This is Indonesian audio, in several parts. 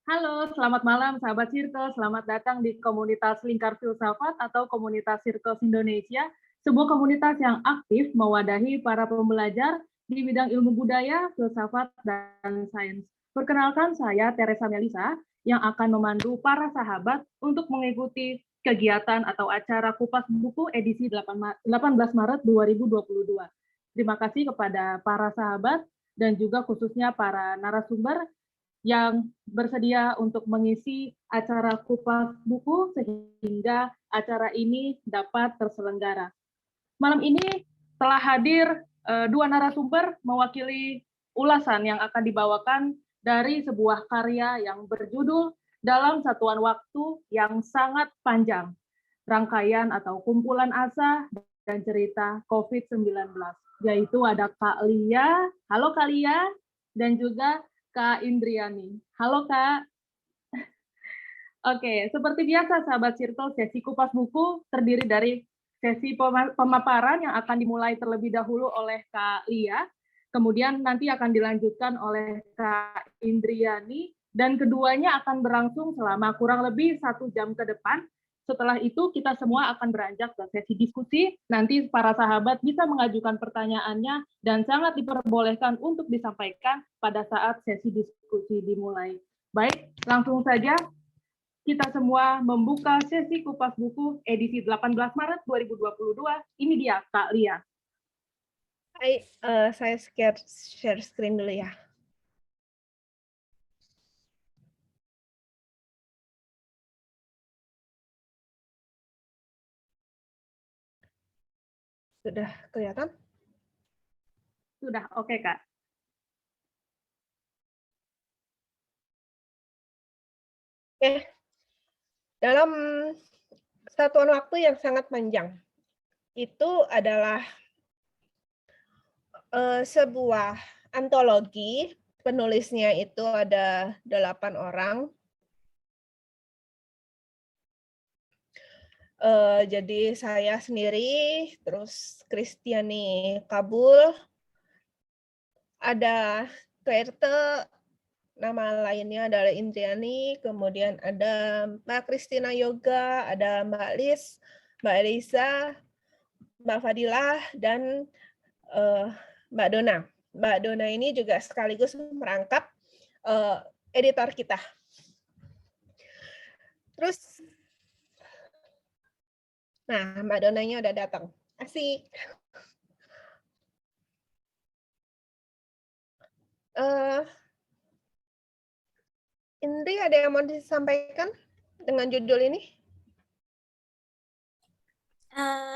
Halo, selamat malam sahabat Circle. Selamat datang di komunitas Lingkar Filsafat atau komunitas Circle Indonesia, sebuah komunitas yang aktif mewadahi para pembelajar di bidang ilmu budaya, filsafat, dan sains. Perkenalkan saya Teresa Melisa yang akan memandu para sahabat untuk mengikuti kegiatan atau acara Kupas Buku edisi 18 Maret 2022. Terima kasih kepada para sahabat dan juga khususnya para narasumber yang bersedia untuk mengisi acara Kupas Buku sehingga acara ini dapat terselenggara. Malam ini telah hadir dua narasumber mewakili ulasan yang akan dibawakan dari sebuah karya yang berjudul Dalam Satuan Waktu yang Sangat Panjang, rangkaian atau kumpulan asa dan cerita COVID-19, yaitu ada Kak Lia, halo Kak Lia, dan juga Kak Indriani. Halo Kak. Oke, seperti biasa sahabat Circle, sesi Kupas Buku terdiri dari sesi pemaparan yang akan dimulai terlebih dahulu oleh Kak Lia, kemudian nanti akan dilanjutkan oleh Kak Indriani, dan keduanya akan berlangsung selama kurang lebih 1 jam ke depan. Setelah itu kita semua akan beranjak ke sesi diskusi, nanti para sahabat bisa mengajukan pertanyaannya dan sangat diperbolehkan untuk disampaikan pada saat sesi diskusi dimulai. Baik, langsung saja kita semua membuka sesi Kupas Buku edisi 18 Maret 2022. Ini dia Kak Lia. Hai, saya share screen dulu ya. Sudah kelihatan? Sudah, oke Kak. Oke. Dalam satuan waktu yang sangat panjang, itu adalah sebuah antologi. Penulisnya itu ada 8 orang. Jadi saya sendiri, terus Kristiani Kabul, ada Claire, nama lainnya adalah Indriani, kemudian ada Mbak Kristina Yoga, ada Mbak Lis, Mbak Elisa, Mbak Fadilah, dan Mbak Dona. Mbak Dona ini juga sekaligus merangkap editor kita. Terus, nah Mbak Donanya udah datang. Asik. Indri, ada yang mau disampaikan dengan judul ini?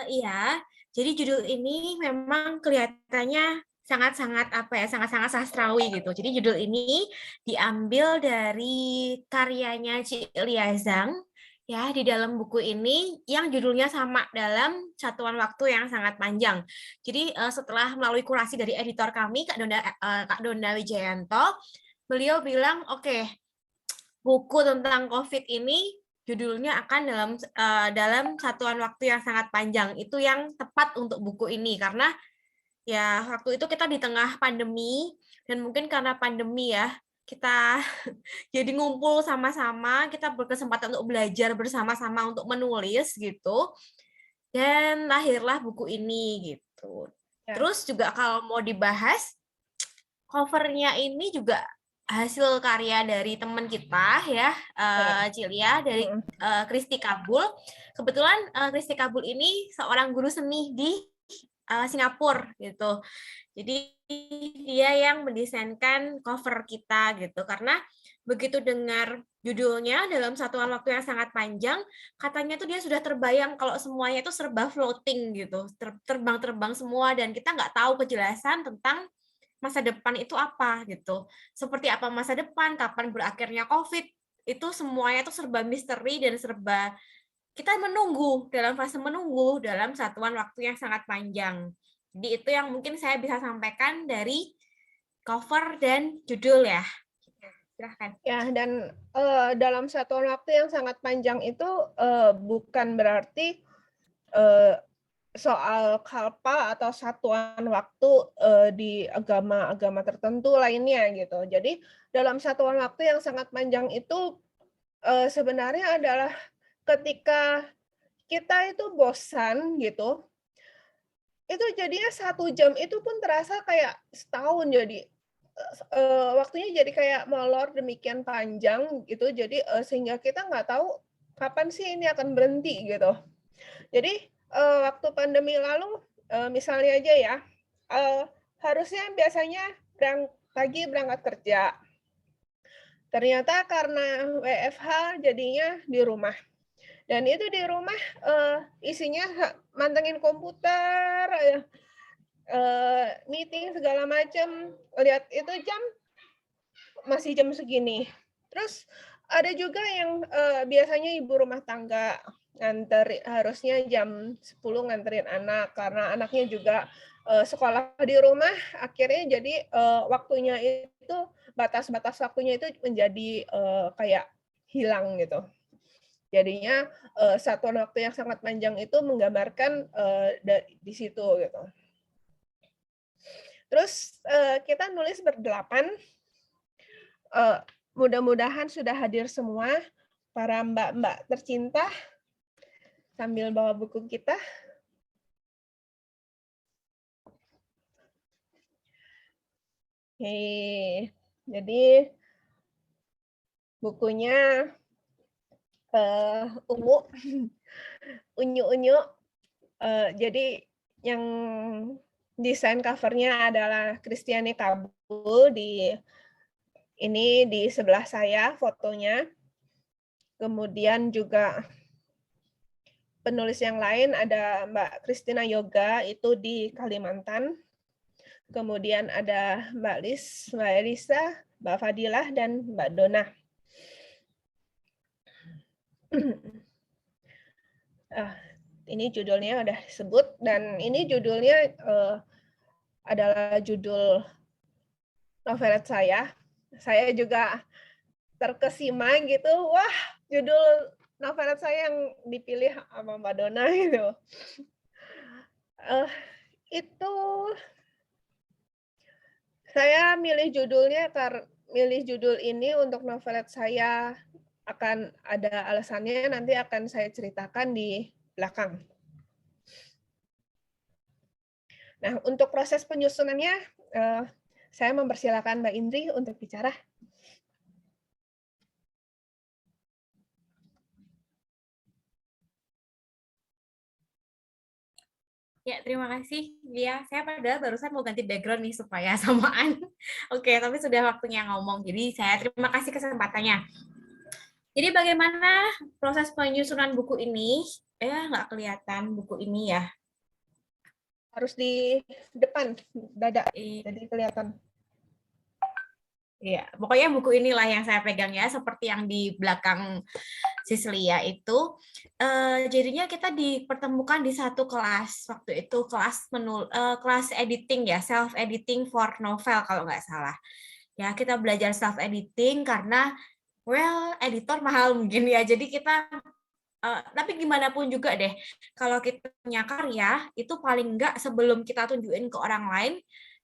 Iya, jadi judul ini memang kelihatannya sangat-sangat sangat-sangat sastrawi gitu. Jadi judul ini diambil dari karyanya Lia Zhang ya di dalam buku ini yang judulnya sama dalam satuan waktu yang sangat panjang. Jadi setelah melalui kurasi dari editor kami Kak Dona Wijayanto, beliau bilang oke, buku tentang COVID ini judulnya akan dalam satuan waktu yang sangat panjang. Itu yang tepat untuk buku ini karena ya waktu itu kita di tengah pandemi dan mungkin karena pandemi ya kita jadi ngumpul sama-sama, kita berkesempatan untuk belajar bersama-sama untuk menulis gitu. Dan lahirlah buku ini gitu. Ya. Terus juga kalau mau dibahas covernya ini juga hasil karya dari teman kita ya, Cilia dari Kristi Kabul. Kebetulan Kristi Kabul ini seorang guru seni di Singapura gitu. Jadi dia yang mendesainkan cover kita gitu. Karena begitu dengar judulnya dalam satuan waktu yang sangat panjang, katanya tuh dia sudah terbayang kalau semuanya itu serba floating gitu, terbang-terbang semua dan kita nggak tahu kejelasan tentang masa depan itu apa gitu. Seperti apa masa depan, kapan berakhirnya COVID, itu semuanya itu serba misteri dan serba kita menunggu, dalam fase menunggu dalam satuan waktu yang sangat panjang. Jadi itu yang mungkin saya bisa sampaikan dari cover dan judul ya. Silahkan. Ya, dan dalam satuan waktu yang sangat panjang itu bukan berarti soal kalpa atau satuan waktu di agama-agama tertentu lainnya gitu. Jadi dalam satuan waktu yang sangat panjang itu sebenarnya adalah ketika kita itu bosan gitu, itu jadinya 1 jam itu pun terasa kayak setahun jadi waktunya jadi kayak molor demikian panjang gitu. Jadi sehingga kita nggak tahu kapan sih ini akan berhenti gitu. Jadi waktu pandemi lalu misalnya aja ya, harusnya biasanya pagi berangkat kerja. Ternyata karena WFH jadinya di rumah. Dan itu di rumah isinya mantengin komputer, meeting segala macam. Lihat itu masih jam segini. Terus ada juga yang biasanya ibu rumah tangga harusnya jam 10 nganterin anak karena anaknya juga sekolah di rumah, akhirnya jadi waktunya itu batas-batas waktunya itu menjadi kayak hilang gitu. Jadinya satuan waktu yang sangat panjang itu menggambarkan di situ gitu. Terus kita nulis berdelapan. Mudah-mudahan sudah hadir semua para mbak-mbak tercinta sambil bawa buku kita. Oke, jadi bukunya unyu-unyu. Jadi yang desain covernya adalah Kristiani Kabul ini di sebelah saya fotonya. Kemudian juga penulis yang lain ada Mbak Christina Yoga itu di Kalimantan. Kemudian ada Mbak Lis, Mbak Elisa, Mbak Fadilah, dan Mbak Dona. Ini judulnya udah disebut, dan ini judulnya adalah judul novelet saya. Saya juga terkesima gitu, wah judul novelet saya yang dipilih sama Mbak Dona gitu. Itu saya milih judul ini untuk novelet saya akan ada alasannya, nanti akan saya ceritakan di belakang. Nah, untuk proses penyusunannya, saya mempersilakan Mbak Indri untuk bicara. Ya, terima kasih, Lia. Saya padahal barusan mau ganti background nih supaya samaan. Oke, tapi sudah waktunya ngomong. Jadi saya terima kasih kesempatannya. Jadi bagaimana proses penyusunan buku ini? Nggak kelihatan buku ini ya. Harus di depan dada, jadi kelihatan. Iya, pokoknya buku inilah yang saya pegang ya, seperti yang di belakang Sislia itu. Jadinya kita dipertemukan di satu kelas waktu itu, kelas editing ya, self editing for novel kalau nggak salah. Ya, kita belajar self editing karena editor mahal mungkin ya. Jadi kita tapi gimana pun juga deh, kalau kita punya karya itu paling nggak sebelum kita tunjukin ke orang lain,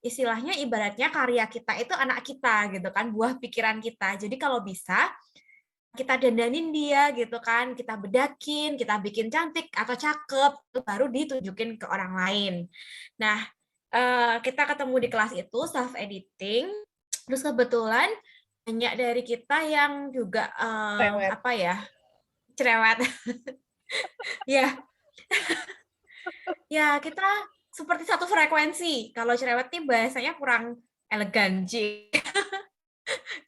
istilahnya ibaratnya karya kita itu anak kita gitu kan, buah pikiran kita. Jadi kalau bisa kita dandanin dia gitu kan, kita bedakin, kita bikin cantik atau cakep, itu baru ditunjukin ke orang lain. Nah, kita ketemu di kelas itu self editing, terus kebetulan banyak dari kita yang juga cerewet. Ya. Ya, kita seperti satu frekuensi. Kalau cerewet nih bahasanya kurang elegan, Ci.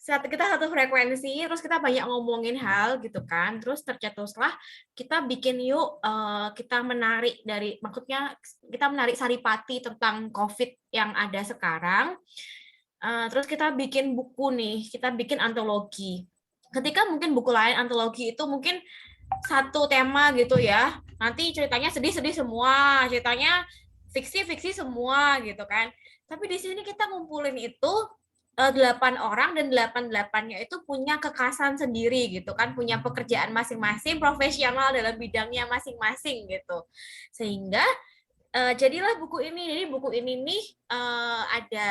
Kita satu frekuensi, terus kita banyak ngomongin hal gitu kan. Terus tercetuslah kita bikin kita menarik maksudnya kita menarik saripati tentang COVID yang ada sekarang. Terus kita bikin buku nih, kita bikin antologi. Ketika mungkin buku lain antologi itu mungkin satu tema gitu ya, nanti ceritanya sedih-sedih semua, ceritanya fiksi-fiksi semua gitu kan. Tapi di sini kita ngumpulin itu 8 orang dan 8-8-nya itu punya kekhasan sendiri gitu kan, punya pekerjaan masing-masing, profesional dalam bidangnya masing-masing gitu. Sehingga jadilah buku ini. Jadi buku ini nih ada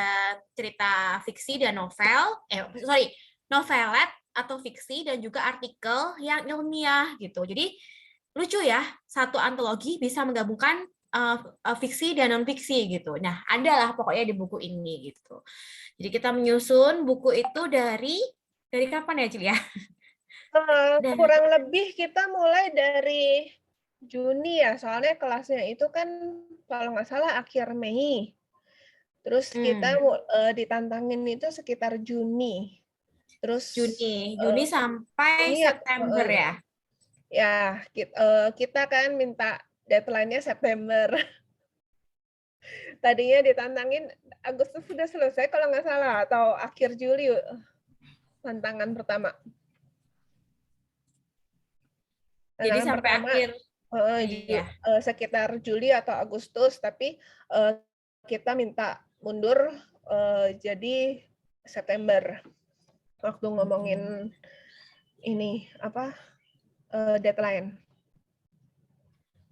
cerita fiksi dan novel, novelet atau fiksi dan juga artikel yang ilmiah gitu. Jadi lucu ya, satu antologi bisa menggabungkan fiksi dan non fiksi gitu. Nah, adalah pokoknya di buku ini gitu. Jadi kita menyusun buku itu dari kapan ya, Cil ya? Kurang lebih kita mulai dari Juni ya, soalnya kelasnya itu kan kalau nggak salah akhir Mei. Terus kita ditantangin itu sekitar Juni. Terus Juni sampai Juni September ya. Ya, kita kan minta deadline-nya September. Tadinya ditantangin Agustus sudah selesai kalau nggak salah, atau akhir Juli tantangan pertama. Jadi sampai akhir sekitar Juli atau Agustus, tapi kita minta mundur jadi September waktu ngomongin ini deadline.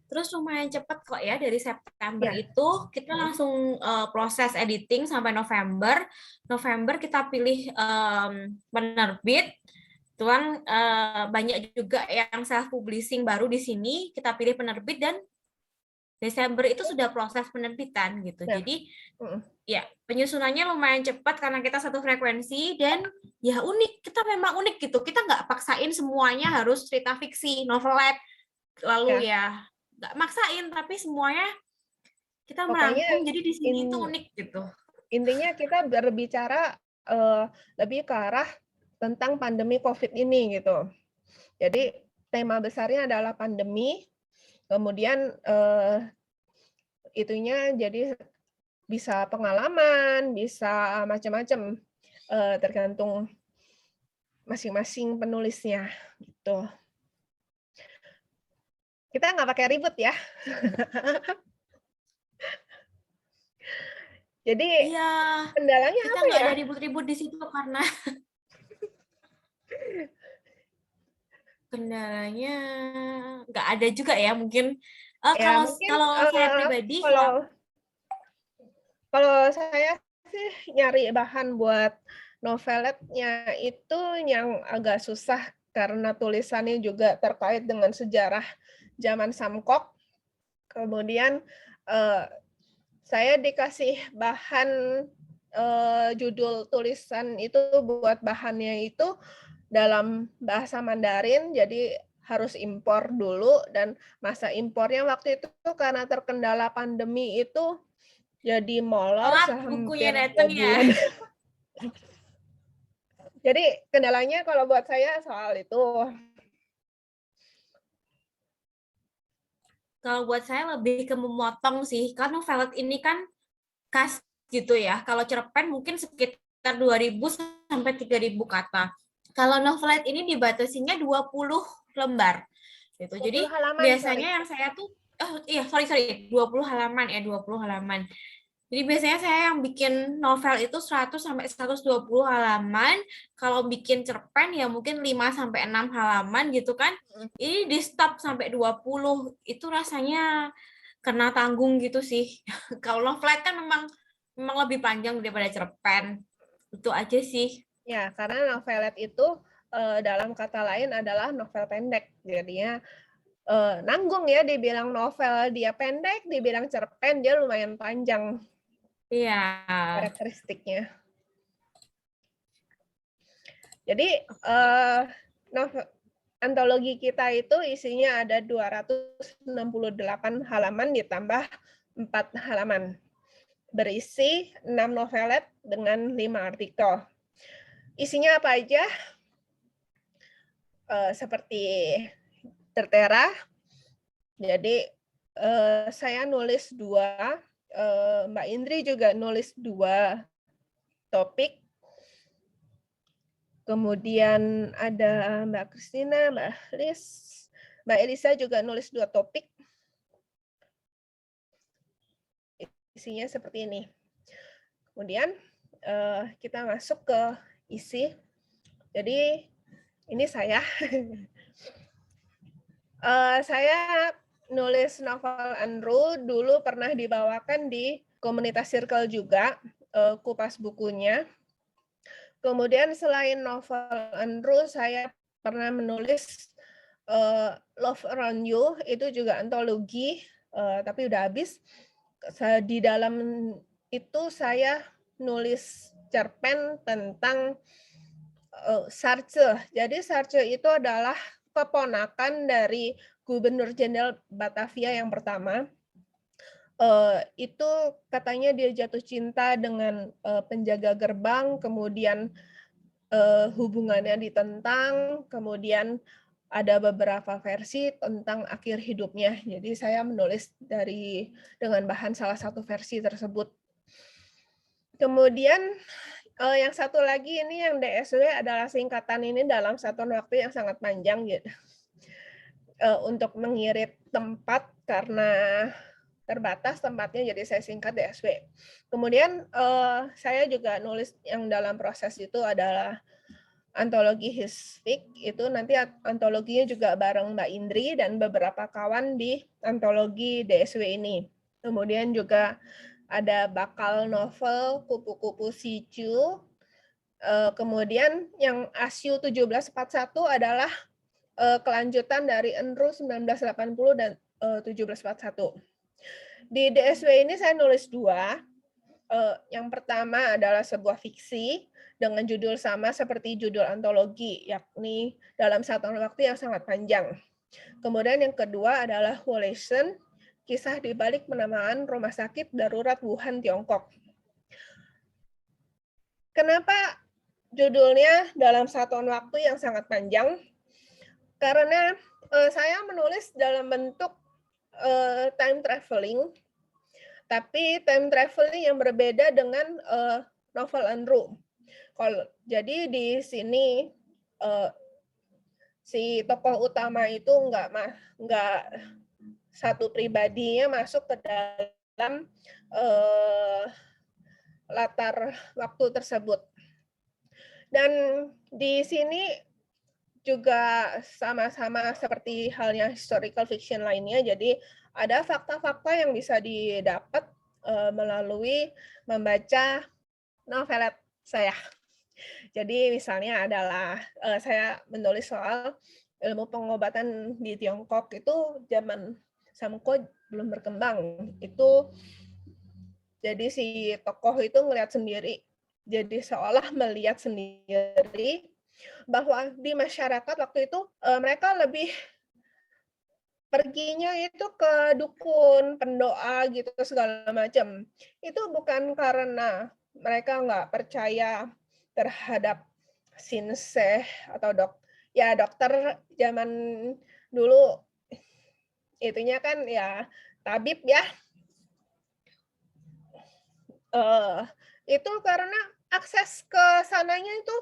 Terus lumayan cepat kok ya, dari September itu kita langsung proses editing sampai November. November kita pilih penerbit. Tuan banyak juga yang self publishing baru di sini, kita pilih penerbit dan Desember itu sudah proses penerbitan gitu. Jadi ya penyusunannya lumayan cepat karena kita satu frekuensi dan ya unik. Kita memang unik gitu. Kita nggak paksain semuanya harus cerita fiksi, novelet, lalu ya nggak maksain, tapi semuanya kita merangkum. Jadi di sini itu unik gitu. Intinya kita berbicara lebih ke arah tentang pandemi COVID ini gitu. Jadi tema besarnya adalah pandemi. Kemudian itunya jadi bisa pengalaman, bisa macam-macam, tergantung masing-masing penulisnya gitu. Kita nggak pakai ribut ya. Jadi kendalanya kita apa ya? Nggak ada ribut-ribut di situ karena kendalanya nggak ada juga ya mungkin. Kalau saya pribadi, kalau saya sih nyari bahan buat noveletnya itu yang agak susah karena tulisannya juga terkait dengan sejarah zaman Samkok. Kemudian saya dikasih bahan judul tulisan itu buat bahannya itu dalam bahasa Mandarin, jadi harus impor dulu, dan masa impornya waktu itu karena terkendala pandemi itu jadi molor bukunya sehampir datang ya. Jadi kendalanya kalau buat saya soal itu. Kalau buat saya lebih ke memotong sih, karena novelet ini kan khas gitu ya. Kalau cerpen mungkin sekitar 2.000 sampai 3.000 kata. Kalau novelet ini dibatasinya 20 lembar. Gitu. Jadi halaman, biasanya yang saya tuh 20 halaman ya, 20 halaman. Jadi biasanya saya yang bikin novel itu 100 sampai 120 halaman. Kalau bikin cerpen ya mungkin 5 sampai 6 halaman gitu kan. Ini di stop sampai 20. Itu rasanya kena tanggung gitu sih. Kalau novelet kan memang lebih panjang daripada cerpen. Itu aja sih. Ya, karena novelet itu dalam kata lain adalah novel pendek. Jadinya nanggung ya, dibilang novel dia pendek, dibilang cerpen dia lumayan panjang. Iya. Karakteristiknya. Jadi antologi kita itu isinya ada 268 halaman ditambah 4 halaman. Berisi 6 novelet dengan 5 artikel. Isinya apa aja? Seperti tertera. Jadi saya nulis 2, Mbak Indri juga nulis 2 topik. Kemudian ada Mbak Kristina, Mbak Lis, Mbak Elisa juga nulis 2 topik. Isinya seperti ini. Kemudian kita masuk ke isi. Jadi ini saya. Saya nulis novel Andrew dulu pernah dibawakan di komunitas Circle juga, kupas bukunya. Kemudian selain novel Andrew, saya pernah menulis Love Around You, itu juga antologi, tapi udah habis. Di dalam itu saya nulis cerpen tentang Sarce. Jadi Sarce itu adalah keponakan dari Gubernur Jenderal Batavia yang pertama. Itu katanya dia jatuh cinta dengan penjaga gerbang, kemudian hubungannya ditentang, kemudian ada beberapa versi tentang akhir hidupnya. Jadi saya menulis dengan bahan salah satu versi tersebut. Kemudian yang satu lagi ini yang DSW adalah singkatan ini dalam satuan waktu yang sangat panjang gitu. Untuk mengirit tempat karena terbatas tempatnya, jadi saya singkat DSW. Kemudian saya juga nulis yang dalam proses itu adalah antologi Hisfik, itu nanti antologinya juga bareng Mbak Indri dan beberapa kawan di antologi DSW ini. Kemudian juga ada bakal novel Kupu-Kupu Sicu. Kemudian yang Asyu 1741 adalah kelanjutan dari Enru 1980 dan 1741. Di DSW ini saya nulis 2. Yang pertama adalah sebuah fiksi dengan judul sama seperti judul antologi, yakni dalam satuan waktu yang sangat panjang. Kemudian yang kedua adalah Wolation, kisah di balik penamaan Rumah Sakit Darurat Wuhan, Tiongkok. Kenapa judulnya dalam satuan waktu yang sangat panjang? Karena saya menulis dalam bentuk time traveling, tapi time traveling yang berbeda dengan novel Andrew. Jadi di sini si tokoh utama itu nggak satu pribadinya masuk ke dalam latar waktu tersebut. Dan di sini juga sama-sama seperti halnya historical fiction lainnya, jadi ada fakta-fakta yang bisa didapat melalui membaca novelet saya. Jadi misalnya adalah saya menulis soal ilmu pengobatan di Tiongkok itu zaman Samko belum berkembang. Itu jadi si tokoh itu ngelihat sendiri, jadi seolah melihat sendiri bahwa di masyarakat waktu itu mereka lebih perginya itu ke dukun, pendoa gitu segala macam. Itu bukan karena mereka nggak percaya terhadap sinseh atau dokter zaman dulu itunya kan ya tabib ya. Itu karena akses ke sananya itu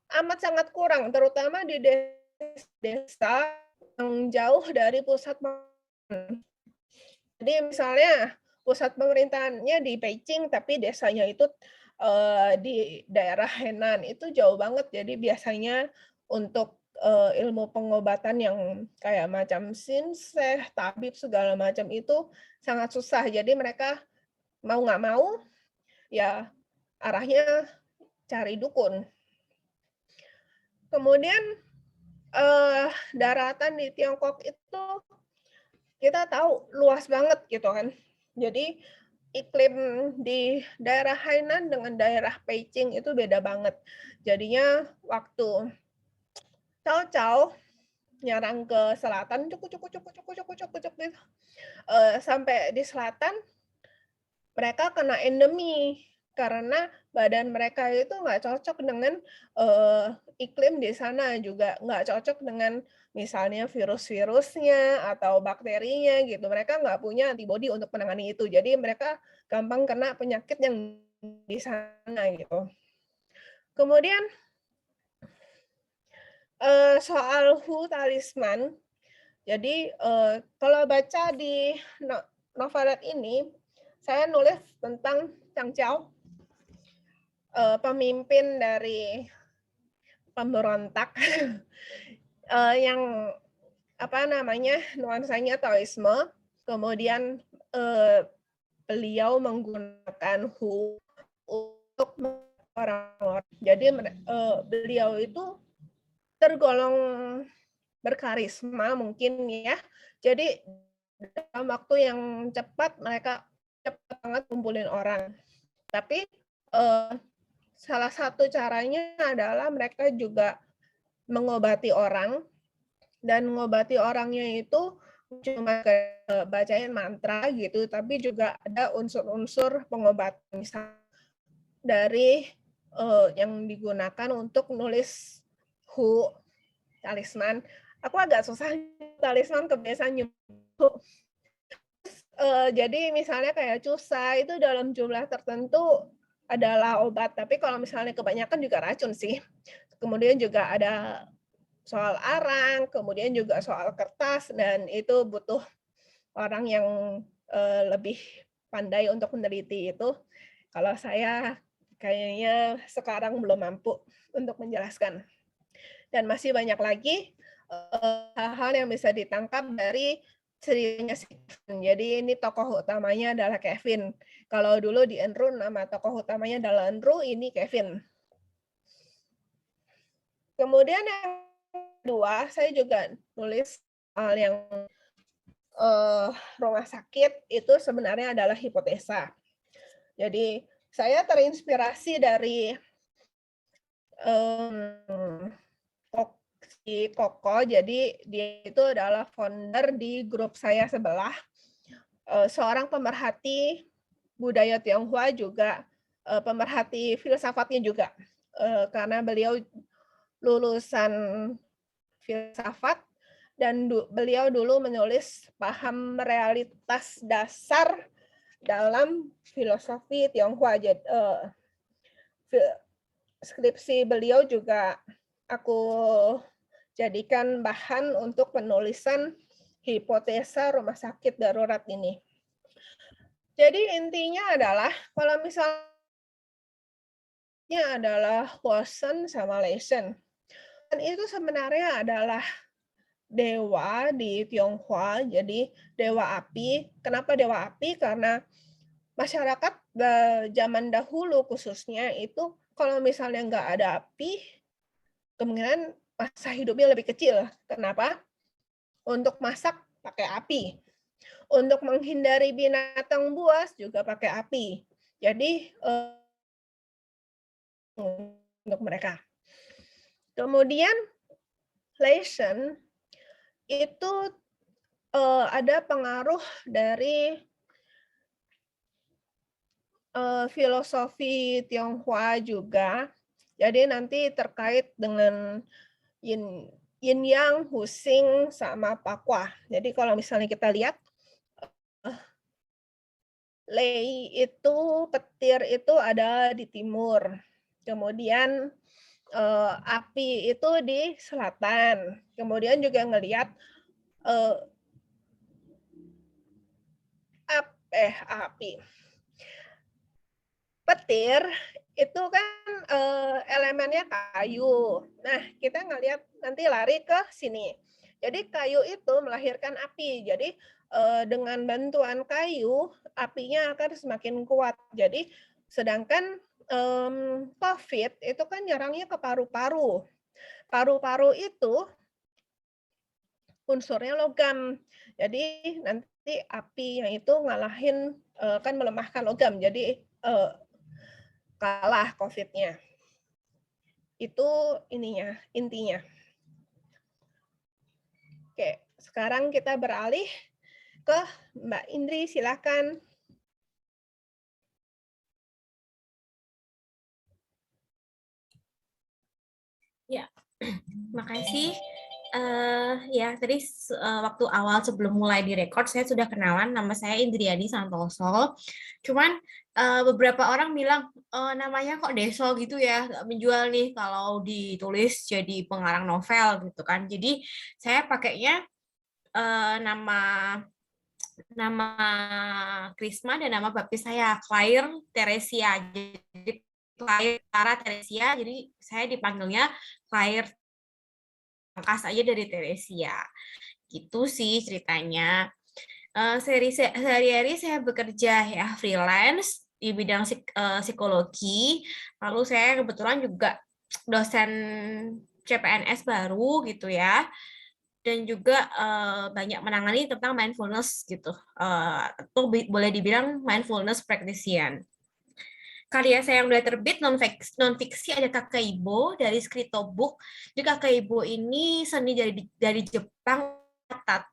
amat sangat kurang, terutama di desa yang jauh dari pusat. Jadi misalnya pusat pemerintahannya di Beijing, tapi desanya itu di daerah Henan, itu jauh banget. Jadi biasanya untuk ilmu pengobatan yang kayak macam sinseh, tabib segala macam itu sangat susah. Jadi mereka mau nggak mau ya arahnya cari dukun. Kemudian daratan di Tiongkok itu kita tahu luas banget gitu kan. Jadi iklim di daerah Hainan dengan daerah Beijing itu beda banget. Jadinya waktu Cao Cao nyerang ke selatan, sampai di selatan mereka kena endemi karena badan mereka itu nggak cocok dengan iklim di sana, juga nggak cocok dengan misalnya virus-virusnya atau bakterinya gitu. Mereka nggak punya antibodi untuk menangani itu. Jadi mereka gampang kena penyakit yang di sana gitu. Kemudian soal Hu Talisman. Jadi kalau baca di novelet ini, saya nulis tentang Chang Chao, pemimpin dari pemberontak yang nuansanya Taoisme. kemudian beliau menggunakan who untuk orang-orang. Jadi beliau itu tergolong berkarisma mungkin ya. Jadi dalam waktu yang cepat mereka cepat banget kumpulin orang. Tapi salah satu caranya adalah mereka juga mengobati orang, dan mengobati orangnya itu cuma bacain mantra gitu, tapi juga ada unsur-unsur pengobatan misalnya dari yang digunakan untuk nulis who, talisman. Aku agak susah talisman, kebiasaan nyebut. Jadi misalnya kayak cusa itu dalam jumlah tertentu adalah obat, tapi kalau misalnya kebanyakan juga racun sih. Kemudian juga ada soal arang, kemudian juga soal kertas, dan itu butuh orang yang lebih pandai untuk meneliti itu. Kalau saya kayaknya sekarang belum mampu untuk menjelaskan. Dan masih banyak lagi hal-hal yang bisa ditangkap dari ceritanya si Kevin. Jadi ini tokoh utamanya adalah Kevin. Kalau dulu di Enru nama tokoh utamanya adalah Enru, ini Kevin. Kemudian yang kedua, saya juga nulis hal yang rumah sakit itu sebenarnya adalah hipotesa. Jadi saya terinspirasi dari si Koko, jadi dia itu adalah founder di grup saya sebelah, seorang pemerhati budaya Tionghoa juga, pemerhati filsafatnya juga, karena beliau lulusan filsafat dan beliau dulu menulis paham realitas dasar dalam filosofi Tionghoa. Skripsi beliau juga aku jadikan bahan untuk penulisan hipotesa rumah sakit darurat ini. Jadi intinya adalah kalau misalnya adalah Huosen sama Leisen, dan itu sebenarnya adalah dewa di Tionghoa, jadi dewa api. Kenapa dewa api? Karena masyarakat zaman dahulu khususnya itu kalau misalnya nggak ada api, kemungkinan masa hidupnya lebih kecil. Kenapa? Untuk masak pakai api. Untuk menghindari binatang buas juga pakai api. Jadi untuk mereka. Kemudian Leisen itu ada pengaruh dari filosofi Tionghoa juga. Jadi nanti terkait dengan yin yang, Husing, sama Pakwa. Jadi kalau misalnya kita lihat, Lei itu, petir itu ada di timur. Kemudian api itu di selatan. Kemudian juga ngelihat api. Petir itu kan elemennya kayu. Nah, kita ngelihat nanti lari ke sini. Jadi kayu itu melahirkan api. Jadi dengan bantuan kayu, apinya akan semakin kuat. Jadi sedangkan COVID itu kan nyerangnya ke paru-paru. Paru-paru itu unsurnya logam. Jadi nanti api yang itu ngalahin kan melemahkan logam. Jadi kalah COVID-nya. Itu intinya. Oke, sekarang kita beralih ke Mbak Indri, silakan. Ya, makasih. Ya, tadi waktu awal sebelum mulai direkod saya sudah kenalan, nama saya Indriani Santoso. Cuman beberapa orang bilang namanya kok Deso gitu ya, nggak menjual nih kalau ditulis jadi pengarang novel gitu kan. Jadi saya pakainya nama Krisma dan nama baptis saya Claire Teresia. Jadi Claire Tara Teresia, jadi saya dipanggilnya Claire, pangkas aja dari Teresia. Gitu sih ceritanya. Sehari-hari saya bekerja ya freelance di bidang psikologi. Lalu saya kebetulan juga dosen CPNS baru gitu ya. Dan juga banyak menangani tentang mindfulness gitu. Atau boleh dibilang mindfulness practitioner. Karya saya yang udah terbit non-fiksi ada Kakeibo dari Skrito Book. Jadi Kakeibo ini seni dari Jepang.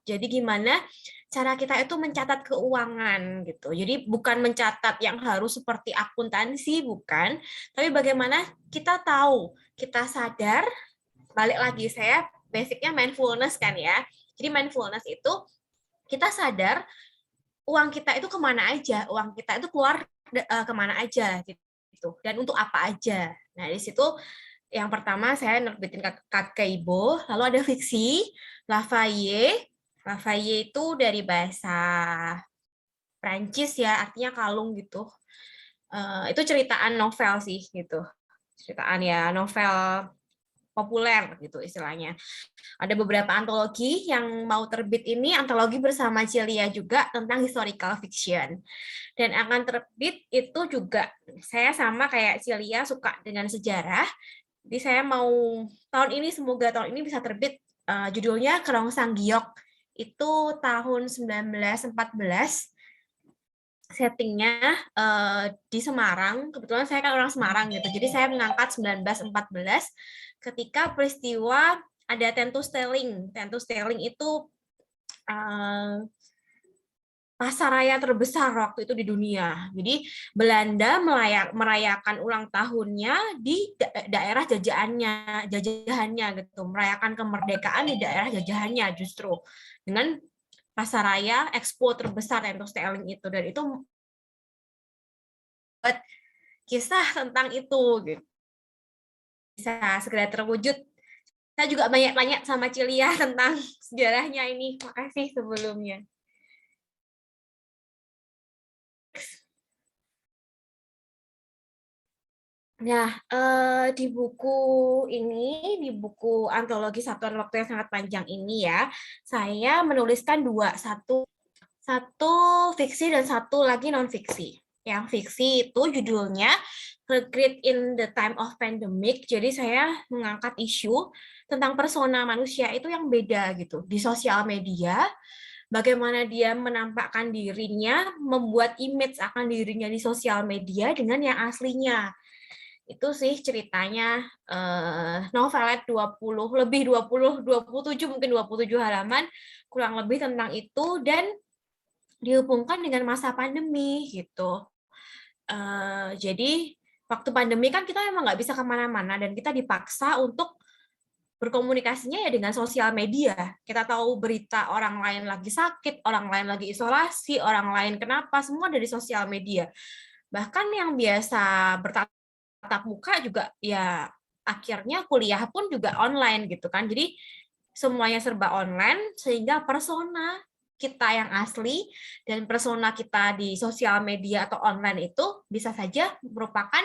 Jadi gimana cara kita itu mencatat keuangan gitu. Jadi bukan mencatat yang harus seperti akuntansi, bukan. Tapi bagaimana kita tahu, kita sadar, balik lagi saya basicnya mindfulness kan ya. Jadi mindfulness itu kita sadar uang kita itu kemana aja, uang kita itu keluar kemana aja gitu, dan untuk apa aja. Nah di situ yang pertama saya nerbitin Kakeibo, lalu ada fiksi Lafayette. Lafayette itu dari bahasa Prancis ya, artinya kalung gitu. Itu ceritaan novel sih gitu, ceritaan ya novel populer gitu istilahnya. Ada beberapa antologi yang mau terbit ini, antologi bersama Cilia juga tentang historical fiction. Dan akan terbit itu juga, saya sama kayak Cilia suka dengan sejarah, jadi saya mau semoga tahun ini bisa terbit, judulnya Kerong Sanggiok, itu tahun 1914, settingnya di Semarang, kebetulan saya kan orang Semarang gitu, jadi saya mengangkat 1914 ketika peristiwa ada Tentus Stelling. Tentus Stelling itu pasar raya terbesar waktu itu di dunia. Jadi Belanda merayakan ulang tahunnya di daerah jajahannya gitu, merayakan kemerdekaan di daerah jajahannya justru dengan pasar raya expo terbesar Tentus Stelling itu, dan itu buat kisah tentang itu gitu. Bisa segera terwujud. Saya juga banyak tanya sama Cilia tentang sejarahnya ini. Makasih sebelumnya. Nah, di buku ini, di buku antologi Satuan Waktu yang Sangat Panjang ini ya, saya menuliskan dua, satu fiksi dan satu lagi non-fiksi. Yang fiksi itu judulnya Regret in the Time of Pandemic. Jadi saya mengangkat isu tentang persona manusia itu yang beda gitu di sosial media. Bagaimana dia menampakkan dirinya, membuat image akan dirinya di sosial media dengan yang aslinya. Itu sih ceritanya, novelet 27 mungkin 27 halaman kurang lebih tentang itu, dan dihubungkan dengan masa pandemi gitu. Jadi waktu pandemi kan kita memang nggak bisa kemana-mana dan kita dipaksa untuk berkomunikasinya ya dengan sosial media. Kita tahu berita orang lain lagi sakit, orang lain lagi isolasi, orang lain kenapa, semua dari sosial media. Bahkan yang biasa bertatap muka juga ya akhirnya kuliah pun juga online gitu kan. Jadi semuanya serba online sehingga persona kita yang asli dan persona kita di sosial media atau online itu bisa saja merupakan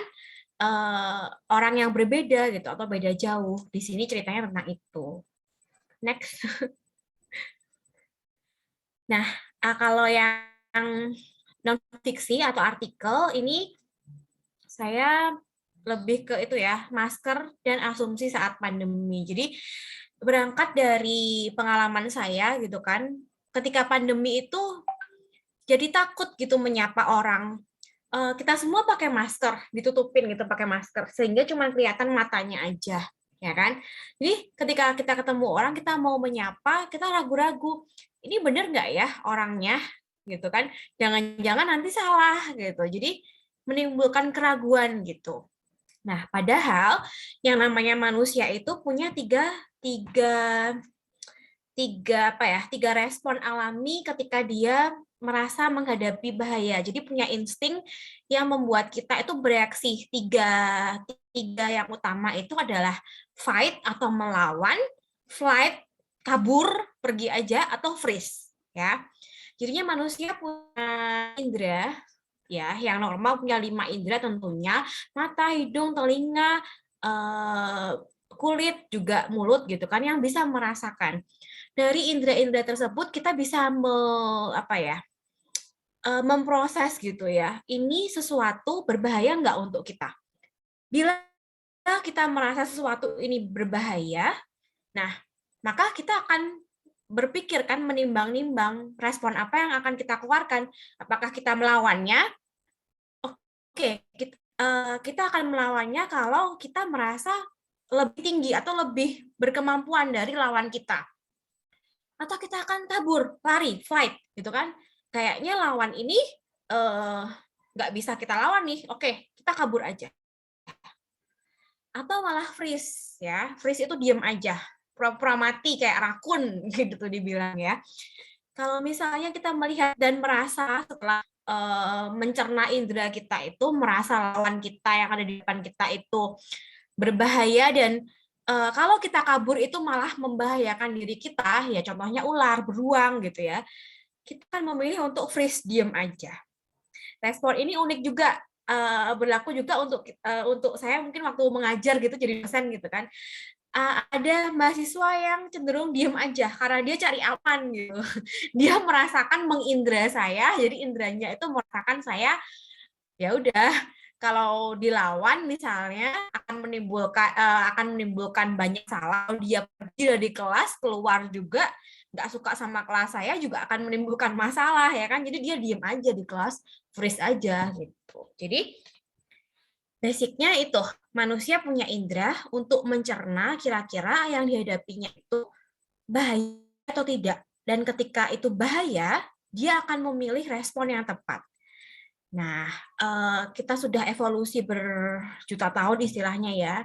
orang yang berbeda gitu atau beda jauh. Di sini ceritanya tentang itu. Next. Nah, kalau yang non-fiksi atau artikel ini saya lebih ke itu ya, masker dan asumsi saat pandemi. Jadi berangkat dari pengalaman saya gitu kan, ketika pandemi itu jadi takut gitu menyapa orang. Kita semua pakai masker, ditutupin gitu pakai masker, sehingga cuma kelihatan matanya aja, ya kan? Jadi ketika kita ketemu orang, kita mau menyapa, kita ragu-ragu, ini bener nggak ya orangnya, gitu kan? Jangan-jangan nanti salah gitu. Jadi menimbulkan keraguan gitu. Nah, padahal yang namanya manusia itu punya tiga respon alami ketika dia merasa menghadapi bahaya. Jadi punya insting yang membuat kita itu bereaksi. Tiga yang utama itu adalah fight atau melawan, flight kabur, pergi aja, atau freeze. Ya, jadinya manusia punya indera ya, yang normal punya 5 indera tentunya, mata, hidung, telinga, kulit, juga mulut gitu kan, yang bisa merasakan. dari indera-indera tersebut kita bisa memproses gitu ya. Ini sesuatu berbahaya nggak untuk kita? Bila kita merasa sesuatu ini berbahaya, nah maka kita akan berpikir kan, menimbang-nimbang respon apa yang akan kita keluarkan. Apakah kita melawannya? Oke, kita akan melawannya kalau kita merasa lebih tinggi atau lebih berkemampuan dari lawan kita. Atau kita akan kabur, lari, fight, gitu kan? Kayaknya lawan ini nggak bisa kita lawan nih. Oke, kita kabur aja. Atau malah freeze, ya. Freeze itu diam aja, pura-pura mati kayak rakun, gitu dibilang ya. Kalau misalnya kita melihat dan merasa setelah mencerna indera kita itu, merasa lawan kita yang ada di depan kita itu berbahaya dan kalau kita kabur itu malah membahayakan diri kita, ya contohnya ular, beruang gitu ya. Kita kan memilih untuk freeze, diam aja. Respon ini unik juga, berlaku juga untuk saya mungkin waktu mengajar gitu jadi dosen gitu kan. Ada mahasiswa yang cenderung diem aja karena dia cari aman gitu. Dia merasakan mengindra saya, jadi indranya itu merasakan saya ya udah kalau dilawan misalnya akan menimbulkan banyak salah. Kalau dia pergi dari kelas keluar juga nggak suka sama kelas saya juga akan menimbulkan masalah ya kan. Jadi dia diem aja di kelas, freeze aja gitu. Jadi basicnya itu, manusia punya indera untuk mencerna kira-kira yang dihadapinya itu bahaya atau tidak. Dan ketika itu bahaya, dia akan memilih respon yang tepat. Nah, kita sudah evolusi berjuta tahun istilahnya ya.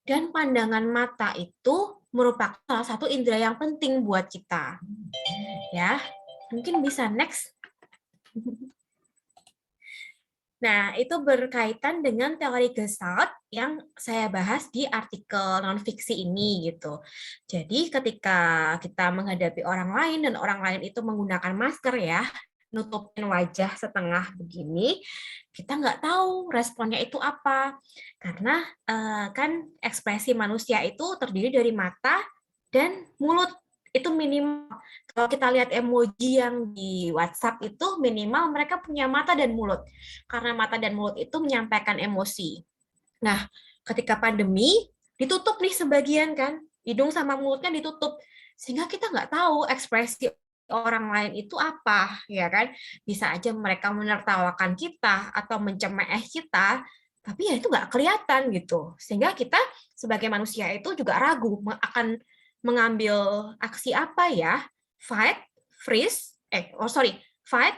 Dan pandangan mata itu merupakan salah satu indera yang penting buat kita. Ya, mungkin bisa next. Nah, itu berkaitan dengan teori Gestalt yang saya bahas di artikel non-fiksi ini gitu. Jadi ketika kita menghadapi orang lain dan orang lain itu menggunakan masker ya, nutupin wajah setengah begini, kita nggak tahu responnya itu apa. Karena kan ekspresi manusia itu terdiri dari mata dan mulut. Itu minimal. Kalau kita lihat emoji yang di WhatsApp itu minimal mereka punya mata dan mulut. Karena mata dan mulut itu menyampaikan emosi. Nah, ketika pandemi, ditutup nih sebagian kan. Hidung sama mulutnya ditutup. Sehingga kita nggak tahu ekspresi orang lain itu apa, ya kan? Bisa aja mereka menertawakan kita atau mencemooh kita, tapi ya itu nggak kelihatan gitu. Sehingga kita sebagai manusia itu juga ragu akan mengambil aksi apa ya, fight, freeze, fight,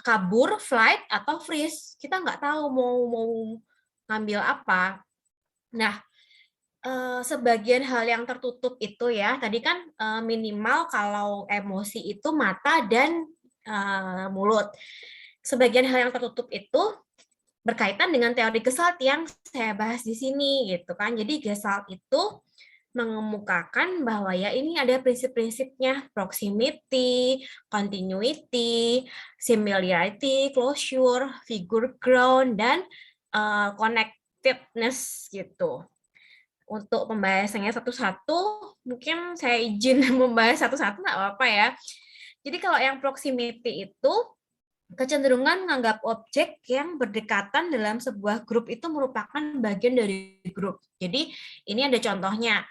kabur, flight, atau freeze. Kita nggak tahu mau ngambil apa. Nah, sebagian hal yang tertutup itu ya, tadi kan minimal kalau emosi itu mata dan mulut. Sebagian hal yang tertutup itu berkaitan dengan teori Gestalt yang saya bahas di sini gitu kan. Jadi Gestalt itu mengemukakan bahwa ya ini ada prinsip-prinsipnya, proximity, continuity, similarity, closure, figure ground, dan connectedness gitu. Untuk pembahasannya satu-satu, mungkin saya izin membahas satu-satu nggak apa-apa ya. Jadi kalau yang proximity itu kecenderungan menganggap objek yang berdekatan dalam sebuah grup itu merupakan bagian dari grup. Jadi ini ada contohnya,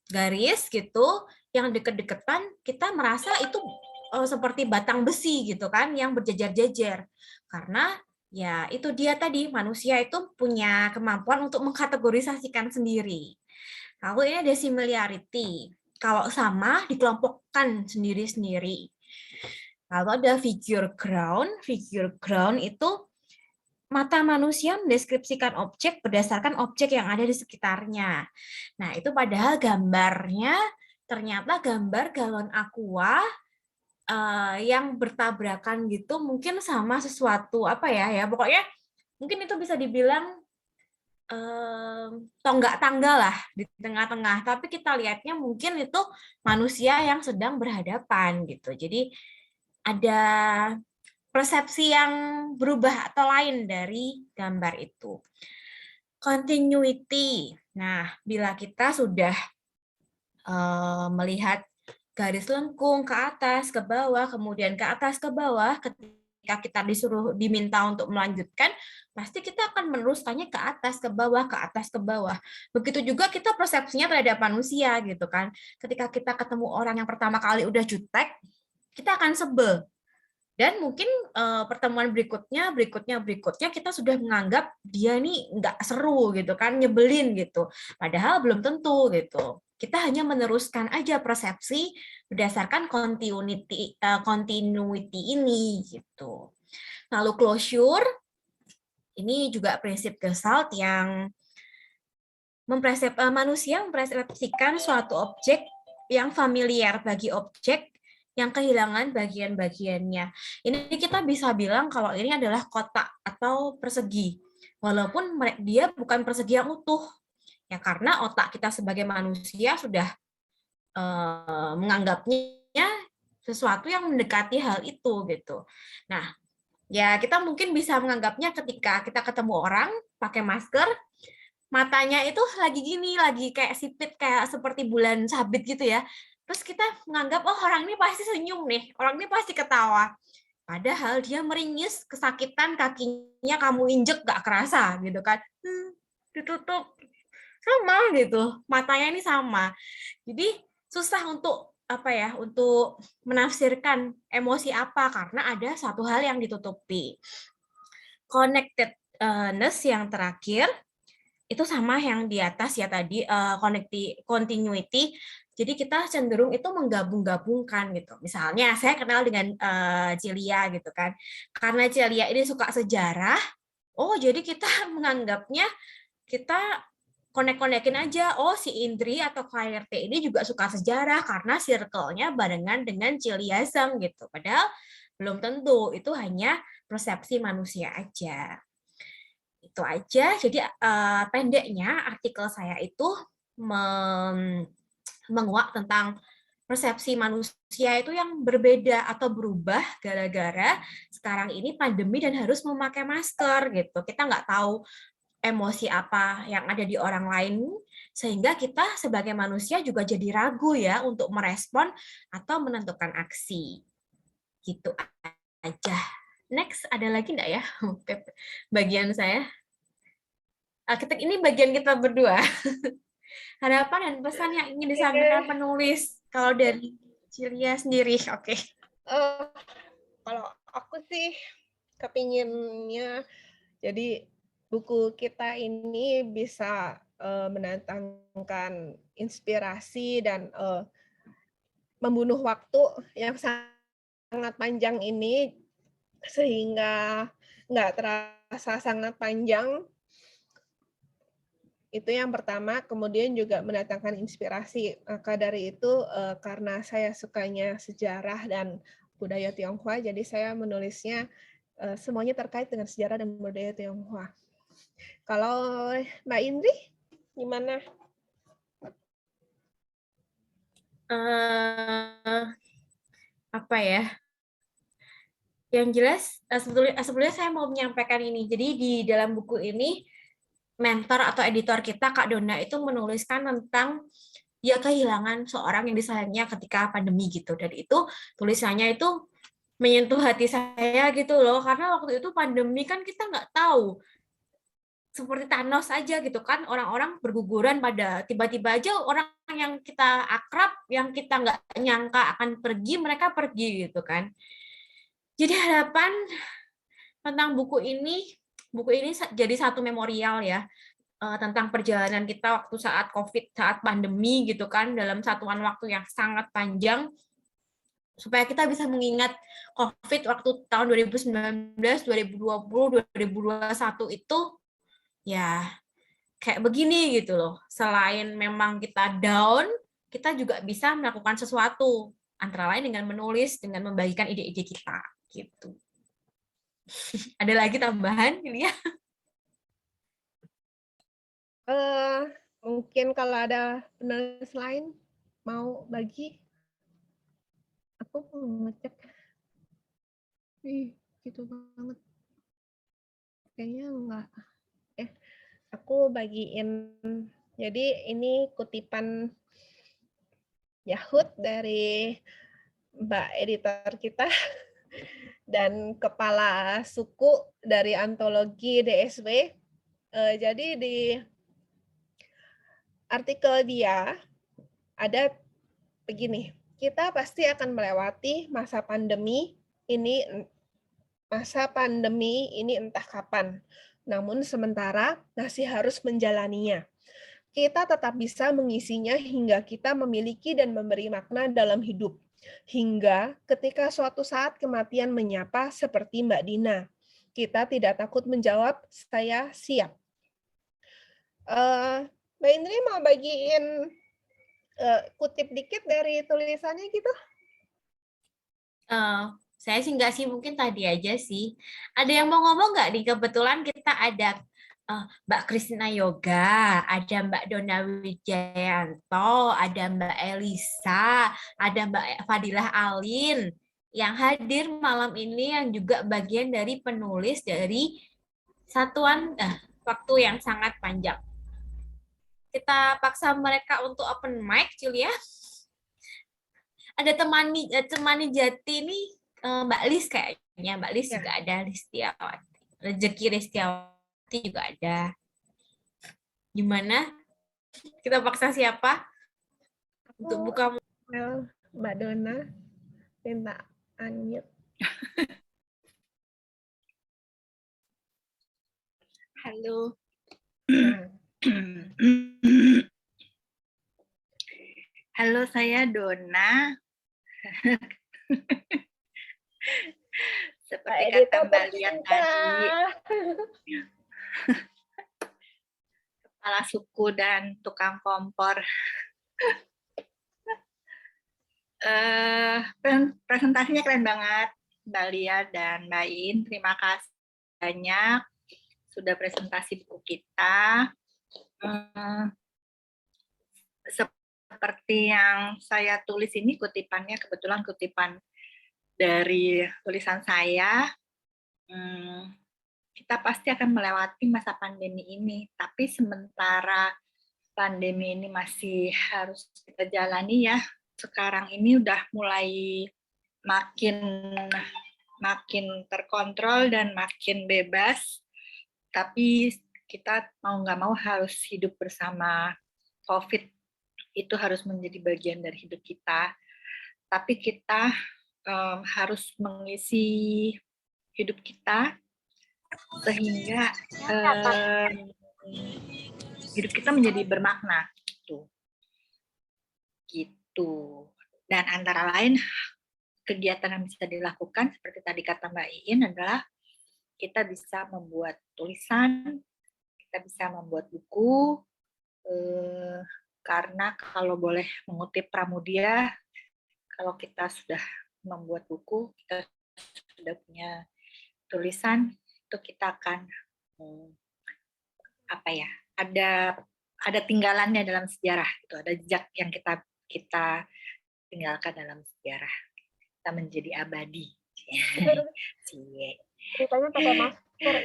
garis gitu yang deket-deketan kita merasa itu seperti batang besi gitu kan yang berjejer-jejer. Karena ya itu dia tadi, manusia itu punya kemampuan untuk mengkategorisasikan sendiri. Lalu ini ada similarity. Kalau sama dikelompokkan sendiri-sendiri. Lalu ada figure ground. Figure ground itu mata manusia mendeskripsikan objek berdasarkan objek yang ada di sekitarnya. Nah, itu padahal gambarnya ternyata gambar galon aqua yang bertabrakan gitu, mungkin sama sesuatu apa ya pokoknya mungkin itu bisa dibilang tonggak tangga lah di tengah-tengah. Tapi kita lihatnya mungkin itu manusia yang sedang berhadapan gitu. Jadi ada persepsi yang berubah atau lain dari gambar itu. Continuity. Nah, bila kita sudah melihat garis lengkung ke atas, ke bawah, kemudian ke atas, ke bawah. Ketika kita diminta untuk melanjutkan, pasti kita akan meneruskannya ke atas, ke bawah, ke atas, ke bawah. Begitu juga kita persepsinya terhadap manusia gitu kan. Ketika kita ketemu orang yang pertama kali udah jutek, kita akan sebel. Dan mungkin pertemuan berikutnya kita sudah menganggap dia nih nggak seru gitu kan, nyebelin gitu. Padahal belum tentu gitu. Kita hanya meneruskan aja persepsi berdasarkan continuity ini gitu. Lalu closure, ini juga prinsip Gestalt yang manusia mempersepsikan suatu objek yang familiar bagi objek yang kehilangan bagian-bagiannya. Ini kita bisa bilang kalau ini adalah kotak atau persegi. Walaupun dia bukan persegi yang utuh. Ya karena otak kita sebagai manusia sudah menganggapnya sesuatu yang mendekati hal itu gitu. Nah, ya kita mungkin bisa menganggapnya ketika kita ketemu orang pakai masker, matanya itu lagi gini, lagi kayak sipit, kayak seperti bulan sabit gitu ya. Terus kita menganggap, oh orang ini pasti senyum nih, orang ini pasti ketawa. Padahal dia meringis, kesakitan, kakinya kamu injek gak kerasa gitu kan. Ditutup. Sama gitu, matanya ini sama. Jadi susah untuk untuk menafsirkan emosi apa, karena ada satu hal yang ditutupi. Connectedness yang terakhir, itu sama yang di atas ya tadi, continuity. Jadi kita cenderung itu menggabung-gabungkan gitu. Misalnya saya kenal dengan Cilia gitu kan. Karena Cilia ini suka sejarah, oh jadi kita menganggapnya kita konek-konekin aja, oh si Indri atau KRT ini juga suka sejarah karena circle-nya barengan dengan Cilia Zhang gitu. Padahal belum tentu, itu hanya persepsi manusia aja. Itu aja. Jadi pendeknya artikel saya itu menguak tentang persepsi manusia itu yang berbeda atau berubah gara-gara sekarang ini pandemi dan harus memakai masker gitu. Kita nggak tahu emosi apa yang ada di orang lain, sehingga kita sebagai manusia juga jadi ragu ya untuk merespon atau menentukan aksi. Gitu aja. Next, ada lagi nggak ya bagian saya? Ini bagian kita berdua. Harapan dan pesan yang ingin disampaikan penulis kalau dari Cilia sendiri, oke. Kalau aku sih kepinginnya jadi buku kita ini bisa mendatangkan inspirasi dan membunuh waktu yang sangat panjang ini sehingga nggak terasa sangat panjang. Itu yang pertama, kemudian juga mendatangkan inspirasi. Maka dari itu, karena saya sukanya sejarah dan budaya Tionghoa, jadi saya menulisnya semuanya terkait dengan sejarah dan budaya Tionghoa. Kalau Mbak Indri, gimana? Apa ya? Yang jelas, sebetulnya saya mau menyampaikan ini. Jadi di dalam buku ini, mentor atau editor kita, Kak Donna, itu menuliskan tentang dia kehilangan seorang yang disayangnya ketika pandemi gitu. Dan itu tulisannya itu menyentuh hati saya gitu loh. Karena waktu itu pandemi kan kita nggak tahu. Seperti Thanos aja gitu kan, orang-orang berguguran pada tiba-tiba aja orang yang kita akrab, yang kita nggak nyangka akan pergi, mereka pergi gitu kan. Jadi harapan tentang buku ini jadi satu memorial ya, tentang perjalanan kita waktu saat COVID, saat pandemi gitu kan, dalam satuan waktu yang sangat panjang, supaya kita bisa mengingat COVID waktu tahun 2019, 2020, 2021 itu ya kayak begini gitu loh. Selain memang kita down, kita juga bisa melakukan sesuatu, antara lain dengan menulis, dengan membagikan ide-ide kita gitu. Ada lagi tambahan, Yulia? Mungkin kalau ada penulis lain mau bagi, aku mau ngecek. Gitu banget. Kayaknya enggak. Aku bagiin. Jadi ini kutipan Yahud dari Mbak editor kita dan kepala suku dari antologi DSW. Jadi di artikel dia ada begini, kita pasti akan melewati masa pandemi ini entah kapan. Namun sementara masih harus menjalaninya. Kita tetap bisa mengisinya hingga kita memiliki dan memberi makna dalam hidup. Hingga ketika suatu saat kematian menyapa seperti Mbak Dina. Kita tidak takut menjawab, saya siap. Mbak Indri mau bagiin kutip dikit dari tulisannya gitu? Saya sih enggak sih, mungkin tadi aja sih. Ada yang mau ngomong nggak nih? Kebetulan kita ada Mbak Christina Yoga, ada Mbak Donna Wijayanto, ada Mbak Elisa, ada Mbak Fadilah Alin yang hadir malam ini, yang juga bagian dari penulis dari satuan waktu yang sangat panjang. Kita paksa mereka untuk open mic, Julia. Ada temani Jati nih, Mbak Lis kayaknya. Mbak Lis juga ada, Listiawati. Rezeki Listiawati juga ada. Gimana? Kita paksa siapa untuk buka? Mbak Donna, minta unmute. Halo. Halo, saya Donna. Seperti kata Mbak Lian tadi, kepala suku dan tukang kompor. Presentasinya keren banget, Mbak Lia dan Mbak In. Terima kasih banyak sudah presentasi buku kita. Seperti yang saya tulis ini, kutipannya kebetulan kutipan dari tulisan saya. Kita pasti akan melewati masa pandemi ini, tapi sementara pandemi ini masih harus kita jalani ya. Sekarang ini udah mulai makin terkontrol dan makin bebas, tapi kita mau nggak mau harus hidup bersama COVID. Itu harus menjadi bagian dari hidup kita. Tapi kita harus mengisi hidup kita sehingga hidup kita menjadi bermakna. Gitu. Dan antara lain kegiatan yang bisa dilakukan seperti tadi kata Mbak Iin adalah kita bisa membuat tulisan, kita bisa membuat buku, karena kalau boleh mengutip Pramudia, kalau kita sudah membuat buku, kita sudah punya tulisan, itu kita akan ada tinggalannya dalam sejarah, itu ada jejak yang kita tinggalkan dalam sejarah, kita menjadi abadi. Ceritanya pakai masker.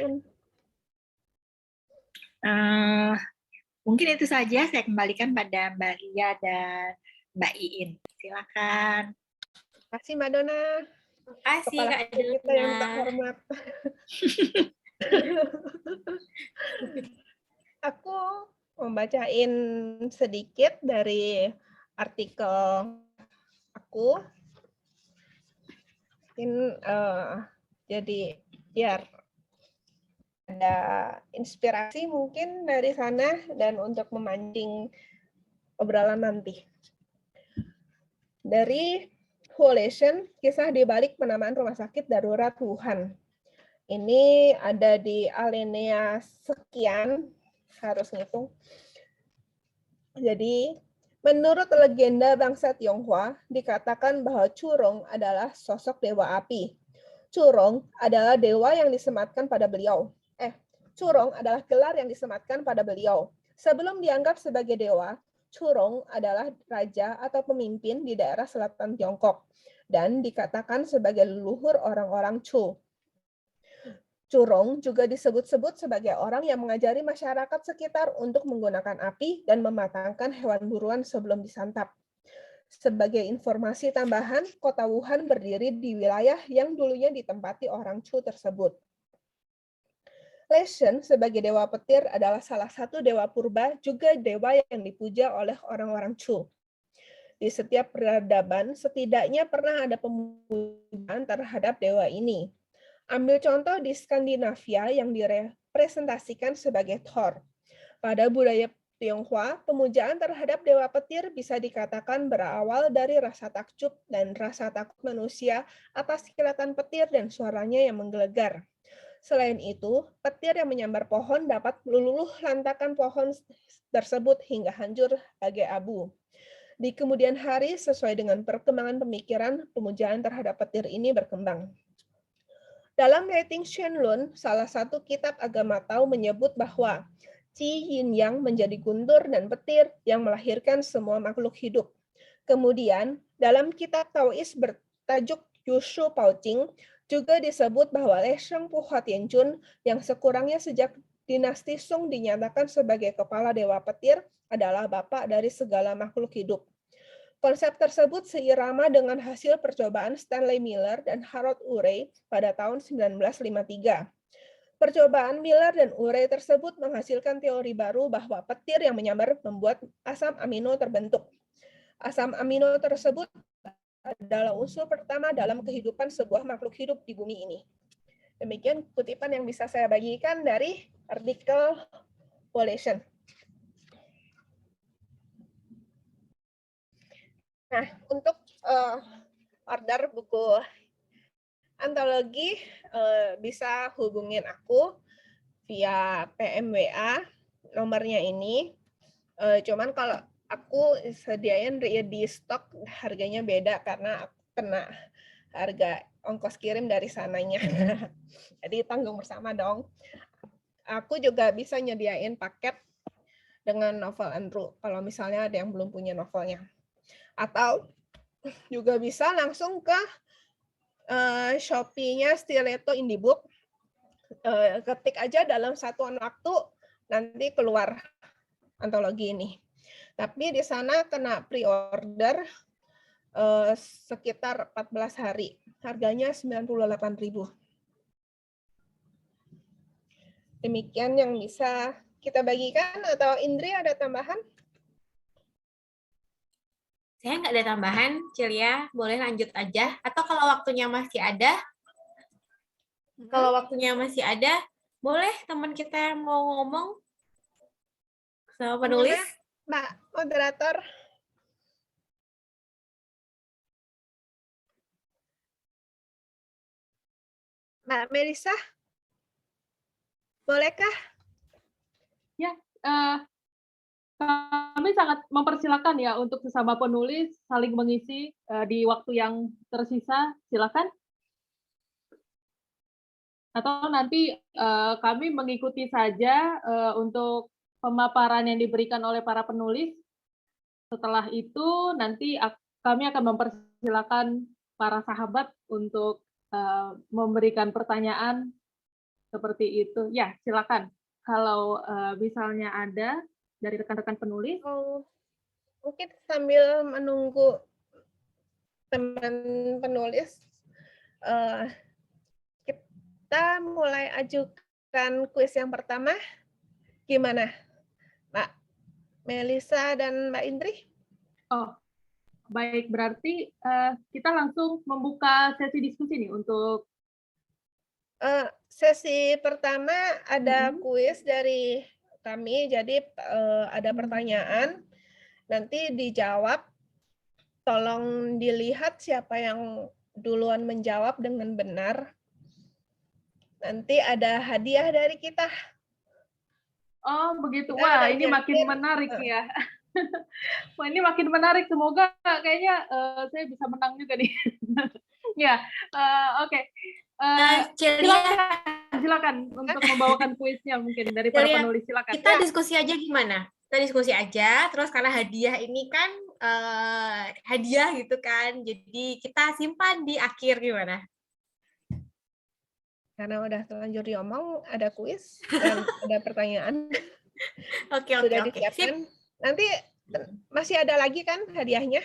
Mungkin itu saja, saya kembalikan pada Mbak Lia dan Mbak Iin. Silakan. Terima kasih Mbak Donna. Terima kasih Kak Kita yang terhormat. Aku membacain sedikit dari artikel aku. Jadi biar ada inspirasi mungkin dari sana dan untuk memancing obrolan nanti. Dari Coalition, kisah di balik penamaan rumah sakit darurat Wuhan. Ini ada di alinea sekian, harus ngitung. Jadi, menurut legenda bangsa Tionghoa, dikatakan bahwa Curong adalah sosok dewa api. Curong adalah dewa yang disematkan pada beliau. Curong adalah gelar yang disematkan pada beliau. Sebelum dianggap sebagai dewa, Curong adalah raja atau pemimpin di daerah selatan Tiongkok dan dikatakan sebagai leluhur orang-orang Chu. Curong juga disebut-sebut sebagai orang yang mengajari masyarakat sekitar untuk menggunakan api dan mematangkan hewan buruan sebelum disantap. Sebagai informasi tambahan, kota Wuhan berdiri di wilayah yang dulunya ditempati orang Chu tersebut. Leshen sebagai dewa petir adalah salah satu dewa purba, juga dewa yang dipuja oleh orang-orang Chu. Di setiap peradaban, setidaknya pernah ada pemujaan terhadap dewa ini. Ambil contoh di Skandinavia yang direpresentasikan sebagai Thor. Pada budaya Tionghoa, pemujaan terhadap dewa petir bisa dikatakan berawal dari rasa takjub dan rasa takut manusia atas kilatan petir dan suaranya yang menggelegar. Selain itu, petir yang menyambar pohon dapat meluluh lantakan pohon tersebut hingga hancur bagai abu. Di kemudian hari, sesuai dengan perkembangan pemikiran, pemujaan terhadap petir ini berkembang. Dalam Writing Shenlun, salah satu kitab agama Tao menyebut bahwa Qi Yin Yang menjadi guntur dan petir yang melahirkan semua makhluk hidup. Kemudian, dalam kitab Taois bertajuk Yushu Paoqing, juga disebut bahwa Lesheng Puhua Tianjun yang sekurangnya sejak dinasti Song dinyatakan sebagai kepala dewa petir adalah bapak dari segala makhluk hidup. Konsep tersebut seirama dengan hasil percobaan Stanley Miller dan Harold Urey pada tahun 1953. Percobaan Miller dan Urey tersebut menghasilkan teori baru bahwa petir yang menyambar membuat asam amino terbentuk. Asam amino tersebut adalah unsur pertama dalam kehidupan sebuah makhluk hidup di bumi ini. Demikian kutipan yang bisa saya bagikan dari artikel Population. Nah, untuk order buku antologi bisa hubungin aku via PMWA, nomornya ini. Cuman kalau aku sediain di stok harganya beda karena aku kena harga ongkos kirim dari sananya. Jadi tanggung bersama dong. Aku juga bisa nyediain paket dengan novel Andrew kalau misalnya ada yang belum punya novelnya. Atau juga bisa langsung ke Shopee-nya Stiletto Indie-book. Ketik aja dalam satuan waktu, nanti keluar antologi ini. Tapi di sana kena pre-order sekitar 14 hari. Harganya 98.000. Demikian yang bisa kita bagikan, atau Indri ada tambahan? Saya nggak ada tambahan, Cilia, boleh lanjut aja. Atau kalau waktunya masih ada, boleh teman kita yang mau ngomong sama penulis. Mbak moderator. Mbak Melisa, bolehkah? Ya, kami sangat mempersilakan ya untuk sesama penulis saling mengisi di waktu yang tersisa. Silakan. Atau nanti kami mengikuti saja untuk pemaparan yang diberikan oleh para penulis. Setelah itu nanti kami akan mempersilakan para sahabat untuk memberikan pertanyaan seperti itu. Ya, silakan. Kalau misalnya ada dari rekan-rekan penulis. Mungkin sambil menunggu teman penulis, kita mulai ajukan kuis yang pertama. Gimana, Mbak Melisa dan Mbak Indri? Oh, baik. Berarti kita langsung membuka sesi diskusi nih untuk sesi pertama ada kuis dari kami. Jadi ada pertanyaan, nanti dijawab. Tolong dilihat siapa yang duluan menjawab dengan benar. Nanti ada hadiah dari kita. Oh, begitu. Wah, ini makin menarik ya. Wah, ini makin menarik. Semoga kayaknya saya bisa menang juga nih. Ya, oke. Silakan untuk membawakan kuisnya mungkin dari para penulis. Silakan. Kita diskusi aja gimana? Kita diskusi aja, terus karena hadiah ini kan hadiah gitu kan, jadi kita simpan di akhir, gimana? Karena udah terlanjur diomong, ada kuis dan ada pertanyaan. Oke. Sudah disiapkan. Nanti masih ada lagi kan hadiahnya?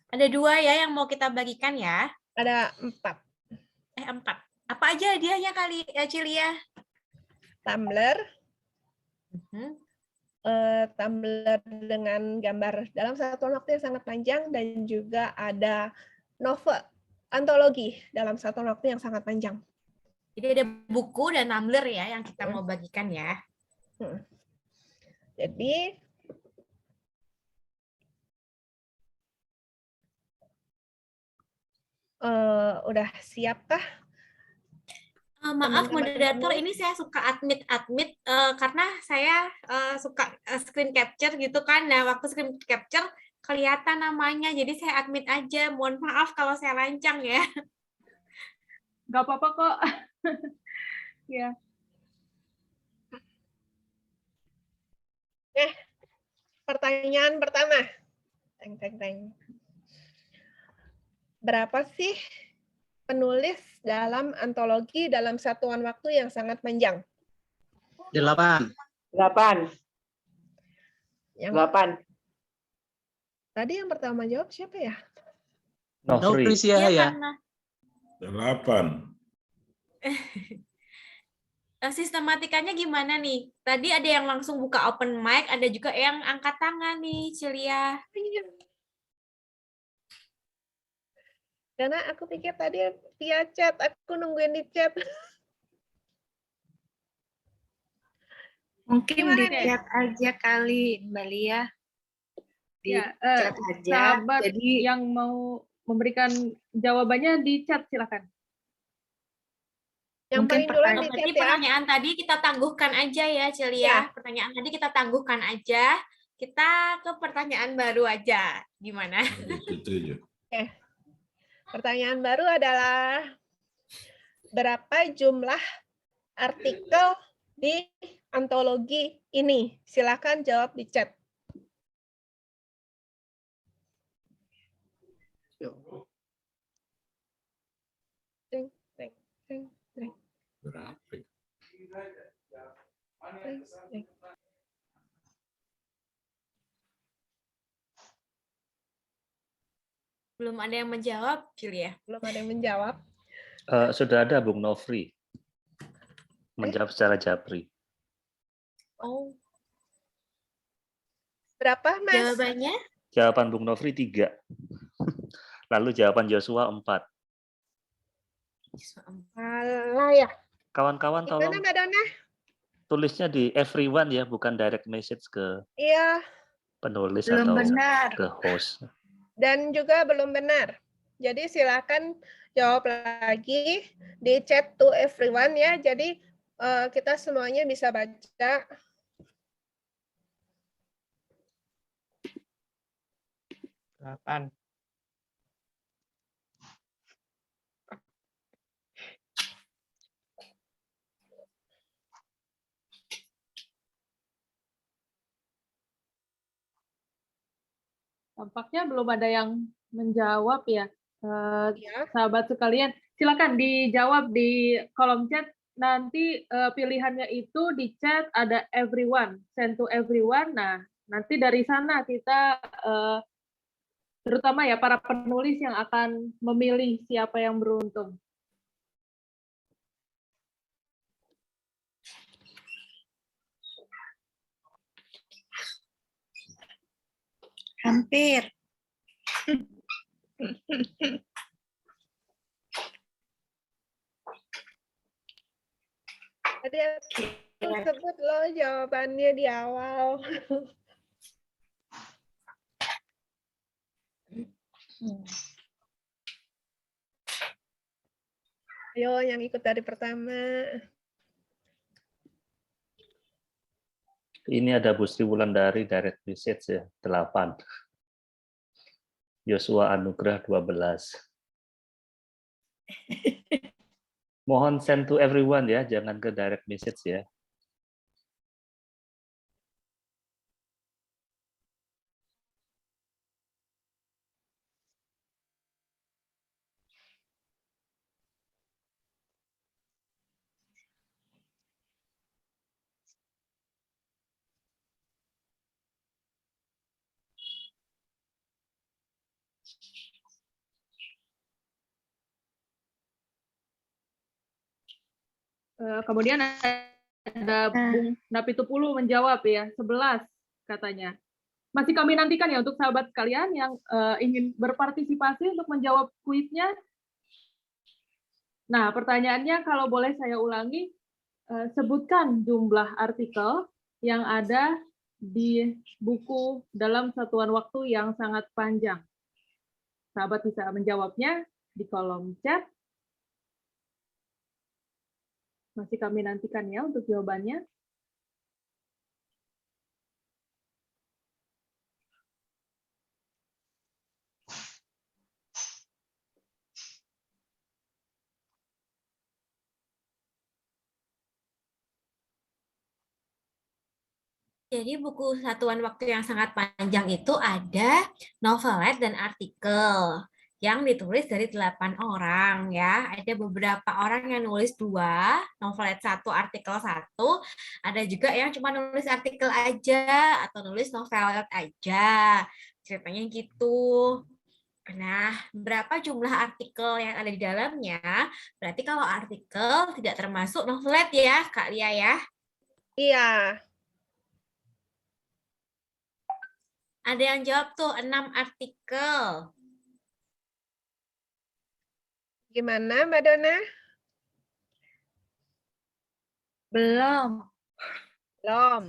Ada 2 ya yang mau kita bagikan ya. Ada 4. 4. Apa aja hadiahnya kali Cilia? Tumbler, Mhm. tumbler dengan gambar dalam satu waktu yang sangat panjang, dan juga ada novel antologi dalam satu waktu yang sangat panjang. Jadi ada buku dan tumbler ya yang kita mau bagikan ya. Jadi udah siapkah? Maaf Teman-teman moderator, penulis? ini saya suka admit karena saya suka screen capture gitu kan. Nah, waktu screen capture kelihatan namanya, jadi saya admit aja. Mohon maaf kalau saya lancang ya. Nggak apa-apa kok. Ya. Pertanyaan pertama. Teng, teng, teng. Berapa sih penulis dalam antologi dalam satuan waktu yang sangat panjang? 8. 8. Yang 8. tadi yang pertama jawab siapa ya? Nofri. Iya, ya. karena 8. sistematikanya gimana nih? Tadi ada yang langsung buka open mic, ada juga yang angkat tangan nih, Cilia. Karena aku pikir tadi via chat, aku nungguin di chat. Mungkin Gimana di nih? chat aja kali, Mbak Lia. Di Ya, chat aja. sahabat Jadi yang mau memberikan jawabannya di chat, silakan. Yang Mungkin paling duluan di Berarti chat ya. pertanyaan tadi kita tangguhkan aja ya, Cilia. Ya. Pertanyaan tadi kita tangguhkan aja. Kita ke pertanyaan baru aja. Gimana? Setuju. Pertanyaan baru adalah berapa jumlah artikel di antologi ini? Silakan jawab di chat. Teng, teng, teng, teng, Berapa? teng, teng. Belum ada yang menjawab, Cilia. Belum ada yang menjawab. Sudah ada Bung Nofri menjawab secara japri. Oh, Berapa, Mas? jawabannya? Jawaban Bung Nofri 3. Lalu jawaban Joshua 4. Alah ya. Kawan-kawan Gimana, tolong Mbak Dona? tulisnya di everyone ya, bukan direct message ke Iya, penulis belum atau benar. ke host. dan juga belum benar. Jadi silakan jawab lagi di chat to everyone ya. Jadi kita semuanya bisa baca. Delapan. Tampaknya belum ada yang menjawab ya. Ya. Sahabat sekalian, silakan dijawab di kolom chat. Nanti pilihannya itu di chat ada everyone, send to everyone. Nah, nanti dari sana kita terutama ya para penulis yang akan memilih siapa yang beruntung. Hampir. Tadi aku sebut loh jawabannya di awal. Ayo yang ikut dari pertama. Ini ada Bu Sri Wulandari direct message ya, 8. Joshua Anugrah 12. Mohon send to everyone ya, jangan ke direct message ya. Kemudian ada Bung Napitupulu menjawab ya, 11 katanya. Masih kami nantikan ya untuk sahabat sekalian yang ingin berpartisipasi untuk menjawab kuisnya. Nah, pertanyaannya kalau boleh saya ulangi, sebutkan jumlah artikel yang ada di buku dalam satuan waktu yang sangat panjang. Sahabat bisa menjawabnya di kolom chat. Masih kami nantikan ya untuk jawabannya. Jadi buku satuan waktu yang sangat panjang itu ada novelet dan artikel yang ditulis dari 8 orang ya. Ada beberapa orang yang nulis 2, novelet 1, artikel 1. Ada juga yang cuma nulis artikel aja atau nulis novelet aja. Ceritanya gitu. Nah, berapa jumlah artikel yang ada di dalamnya? Berarti kalau artikel tidak termasuk novelet ya, Kak Lia ya? Iya. Ada yang jawab tuh 6 artikel. Gimana Mbak Dona? Belum. Belum.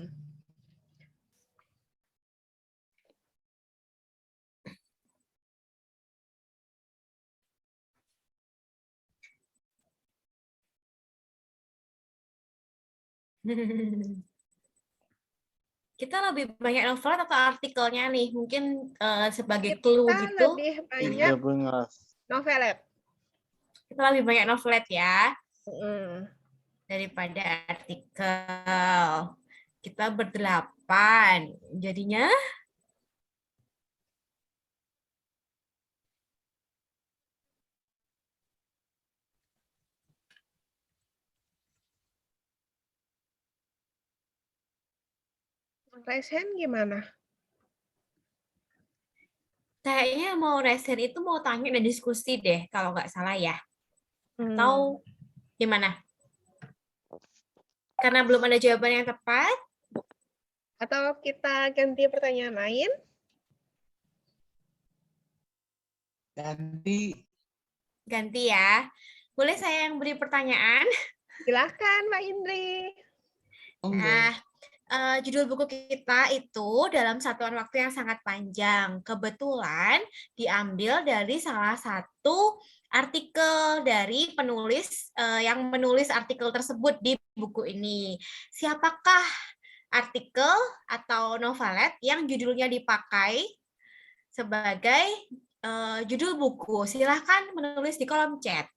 Kita lebih banyak novel atau artikelnya nih? Mungkin sebagai clue Kita gitu. lebih banyak novelet. Kita lebih banyak novelet ya Mm. daripada artikel. Kita berdelapan. Jadinya Resen gimana? kayaknya mau resen itu mau tanya dan diskusi deh kalau nggak salah ya. Atau gimana? Karena belum ada jawaban yang tepat. Atau kita ganti pertanyaan lain? Ganti ya. Boleh saya yang beri pertanyaan? Silakan Mbak Indri. Nah, judul buku kita itu dalam satuan waktu yang sangat panjang. Kebetulan diambil dari salah satu artikel dari penulis yang menulis artikel tersebut di buku ini. Siapakah artikel atau novelet yang judulnya dipakai sebagai judul buku? Silahkan menulis di kolom chat.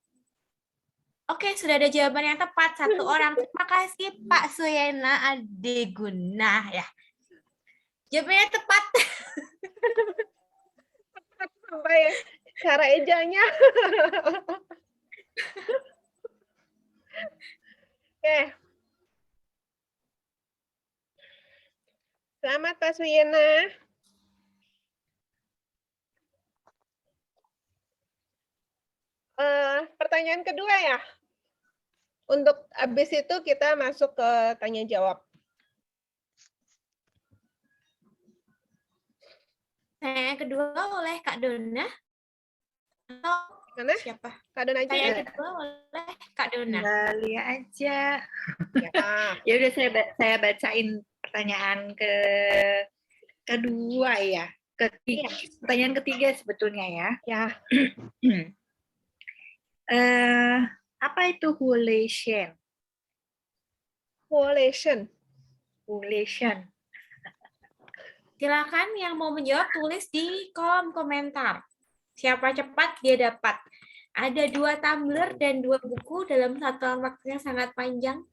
Oke, sudah ada jawaban yang tepat. 1 orang. Terima kasih Pak Suyena Adeguna. Ya. Jawabannya tepat. Sampai cara ejanya. Oke. Selamat Pak Suyena. Pertanyaan kedua ya. Untuk habis itu kita masuk ke tanya jawab. Yang kedua oleh Kak Dona. Atau Mana? siapa? Kak Dona aja. Yang kedua oleh Kak Dona. Lia aja. Ya. Ya udah saya bacain pertanyaan kedua ya. Pertanyaan ketiga sebetulnya ya. Ya. Apa itu hulation? Coalition. Hulation. Silakan yang mau menjawab tulis di kolom komentar. Siapa cepat dia dapat. Ada 2 tumbler dan 2 buku dalam satu waktu yang sangat panjang.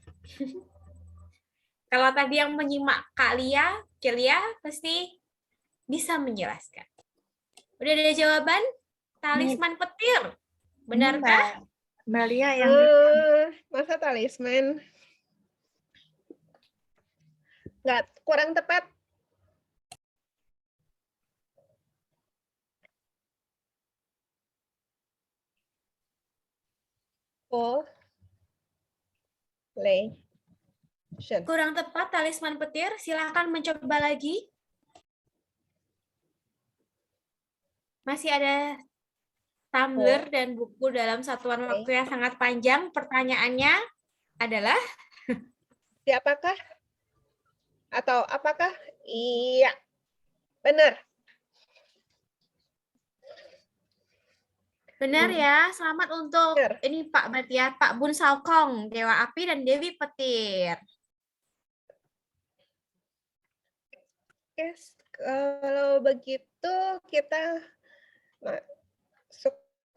Kalau tadi yang menyimak Kak Lia, Celia pasti bisa menjelaskan. Udah ada jawaban? Talisman petir. Benarkah? Mbak Lia yang Masa talisman? Nggak, kurang tepat. Oh. Kurang tepat, talisman petir. Silakan mencoba lagi. Masih ada tumbler dan buku dalam satuan waktu yang sangat panjang. Pertanyaannya adalah, siapakah? Atau apakah? Iya, benar. benar ya. Selamat untuk Benar. ini Pak berarti ya, Pak Bun Salkong, Dewa Api dan Dewi Petir. Oke, kalau begitu kita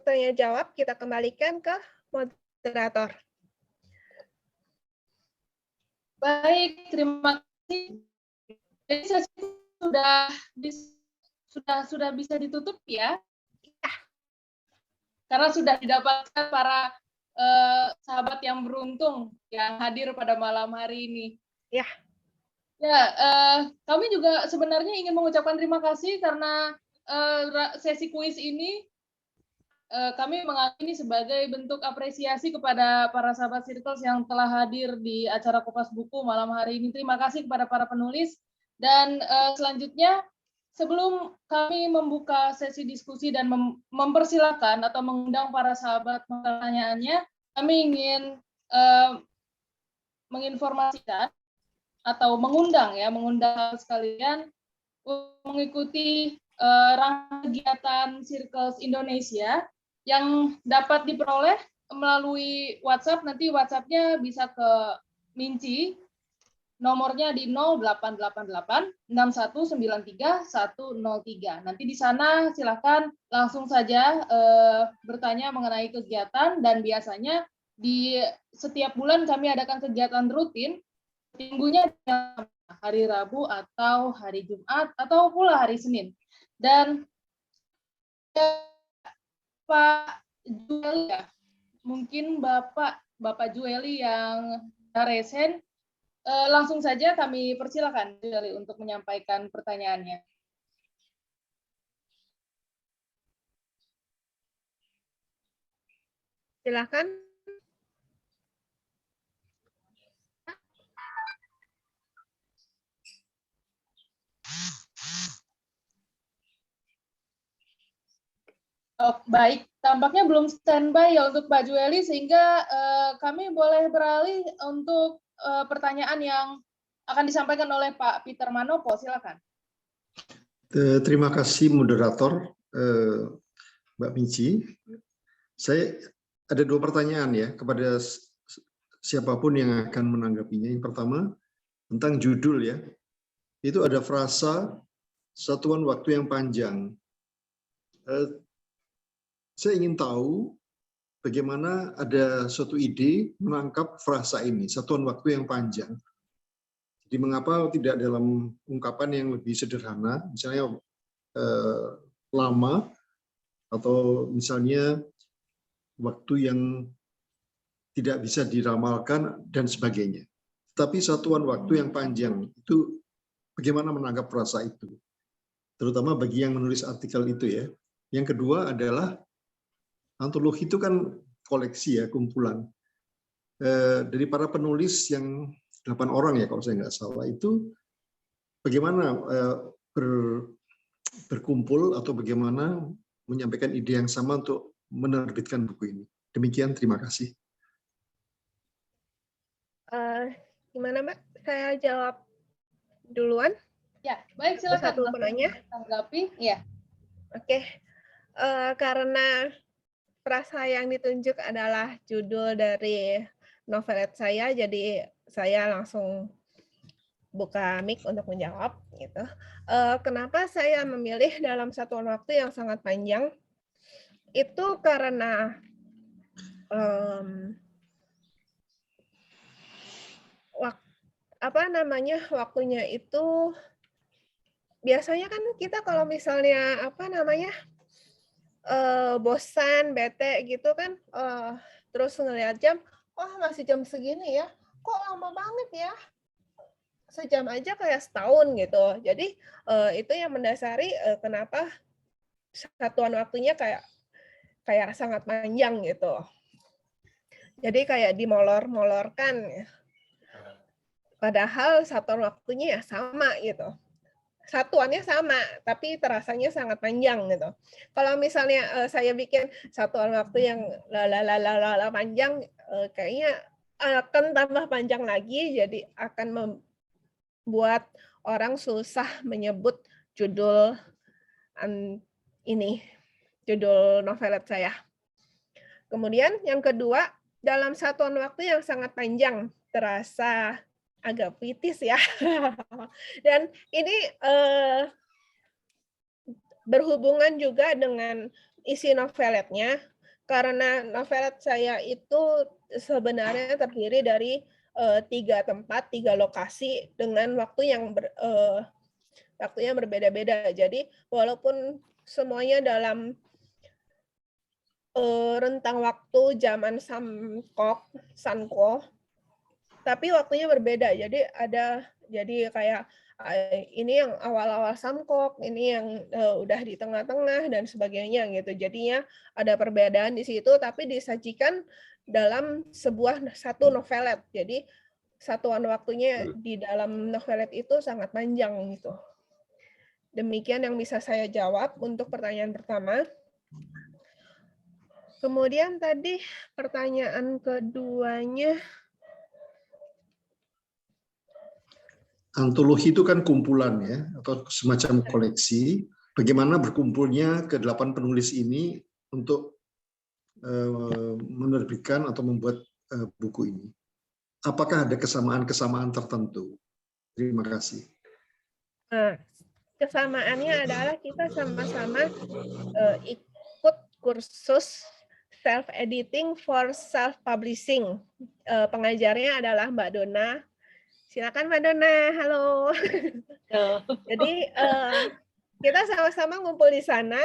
tanya jawab kita kembalikan ke moderator. Baik, terima kasih. Jadi sesi sudah bisa ditutup ya? Karena sudah didapatkan para sahabat yang beruntung yang hadir pada malam hari ini. Ya. Ya, kami juga sebenarnya ingin mengucapkan terima kasih karena sesi kuis ini kami menganggap ini sebagai bentuk apresiasi kepada para sahabat Circles yang telah hadir di acara Kupas Buku malam hari ini. Terima kasih kepada para penulis. Dan selanjutnya, sebelum kami membuka sesi diskusi dan mempersilakan atau mengundang para sahabat pertanyaannya, kami ingin menginformasikan atau mengundang sekalian untuk mengikuti rangkaian kegiatan Circles Indonesia yang dapat diperoleh melalui WhatsApp. Nanti WhatsApp-nya bisa ke Minci, nomornya di 0888-6193-103. Nanti di sana silakan langsung saja bertanya mengenai kegiatan, dan biasanya di setiap bulan kami adakan kegiatan rutin, minggunya hari Rabu atau hari Jumat atau pula hari Senin. Dan Pak Jueli ya, mungkin Bapak Jueli yang resen, langsung saja kami persilakan Jueli untuk menyampaikan pertanyaannya. Silakan. Oh, baik, tampaknya belum standby ya untuk Pak Jueli, sehingga kami boleh beralih untuk pertanyaan yang akan disampaikan oleh Pak Peter Manopo. Silakan. Terima kasih moderator, Mbak Minci. Saya ada 2 pertanyaan ya kepada siapapun yang akan menanggapinya. Yang pertama tentang judul ya. Itu ada frasa satuan waktu yang panjang. Saya ingin tahu bagaimana ada suatu ide menangkap frasa ini, satuan waktu yang panjang. Jadi mengapa tidak dalam ungkapan yang lebih sederhana, misalnya lama, atau misalnya waktu yang tidak bisa diramalkan dan sebagainya. Tapi satuan waktu yang panjang itu bagaimana menangkap frasa itu, terutama bagi yang menulis artikel itu ya. Yang kedua adalah antologi itu kan koleksi ya, kumpulan dari para penulis yang 8 orang ya kalau saya nggak salah, itu bagaimana berkumpul atau bagaimana menyampaikan ide yang sama untuk menerbitkan buku ini. Demikian, terima kasih. Gimana Mbak? Saya jawab duluan. Ya, baik, silakan. Satu penanya. Tanggapi, ya. Oke, karena frasa yang ditunjuk adalah judul dari novelet saya, jadi saya langsung buka mic untuk menjawab. Gitu. Kenapa saya memilih dalam satuan waktu yang sangat panjang? Itu karena waktunya itu biasanya kan kita kalau misalnya bosan, bete gitu kan, terus ngelihat jam, oh masih jam segini ya, kok lama banget ya, sejam aja kayak setahun gitu. Jadi itu yang mendasari kenapa satuan waktunya kayak sangat panjang gitu. Jadi kayak dimolor-molorkan. Padahal satuan waktunya ya sama gitu. Satuannya sama, tapi terasanya sangat panjang gitu. Kalau misalnya saya bikin satuan waktu yang panjang, kayaknya akan tambah panjang lagi, jadi akan membuat orang susah menyebut judul ini, judul novelet saya. Kemudian yang kedua, dalam satuan waktu yang sangat panjang, terasa agak puitis ya. Dan ini berhubungan juga dengan isi noveletnya, karena novelet saya itu sebenarnya terdiri dari 3 tempat, 3 lokasi dengan waktunya berbeda-beda. Jadi walaupun semuanya dalam rentang waktu zaman Sanko, tapi waktunya berbeda. Jadi kayak ini yang awal-awal Samkok, ini yang udah di tengah-tengah dan sebagainya gitu. Jadinya ada perbedaan di situ, tapi disajikan dalam satu novelet. Jadi satuan waktunya di dalam novelet itu sangat panjang gitu. Demikian yang bisa saya jawab untuk pertanyaan pertama. Kemudian tadi pertanyaan keduanya. Antologi itu kan kumpulan ya, atau semacam koleksi. Bagaimana berkumpulnya ke-8 penulis ini untuk menerbitkan atau membuat buku ini? Apakah ada kesamaan-kesamaan tertentu? Terima kasih. Nah, kesamaannya adalah kita sama-sama ikut kursus self-editing for self-publishing. Pengajarnya adalah Mbak Donna. Silakan Mbak Donna, halo. Jadi kita sama-sama ngumpul di sana,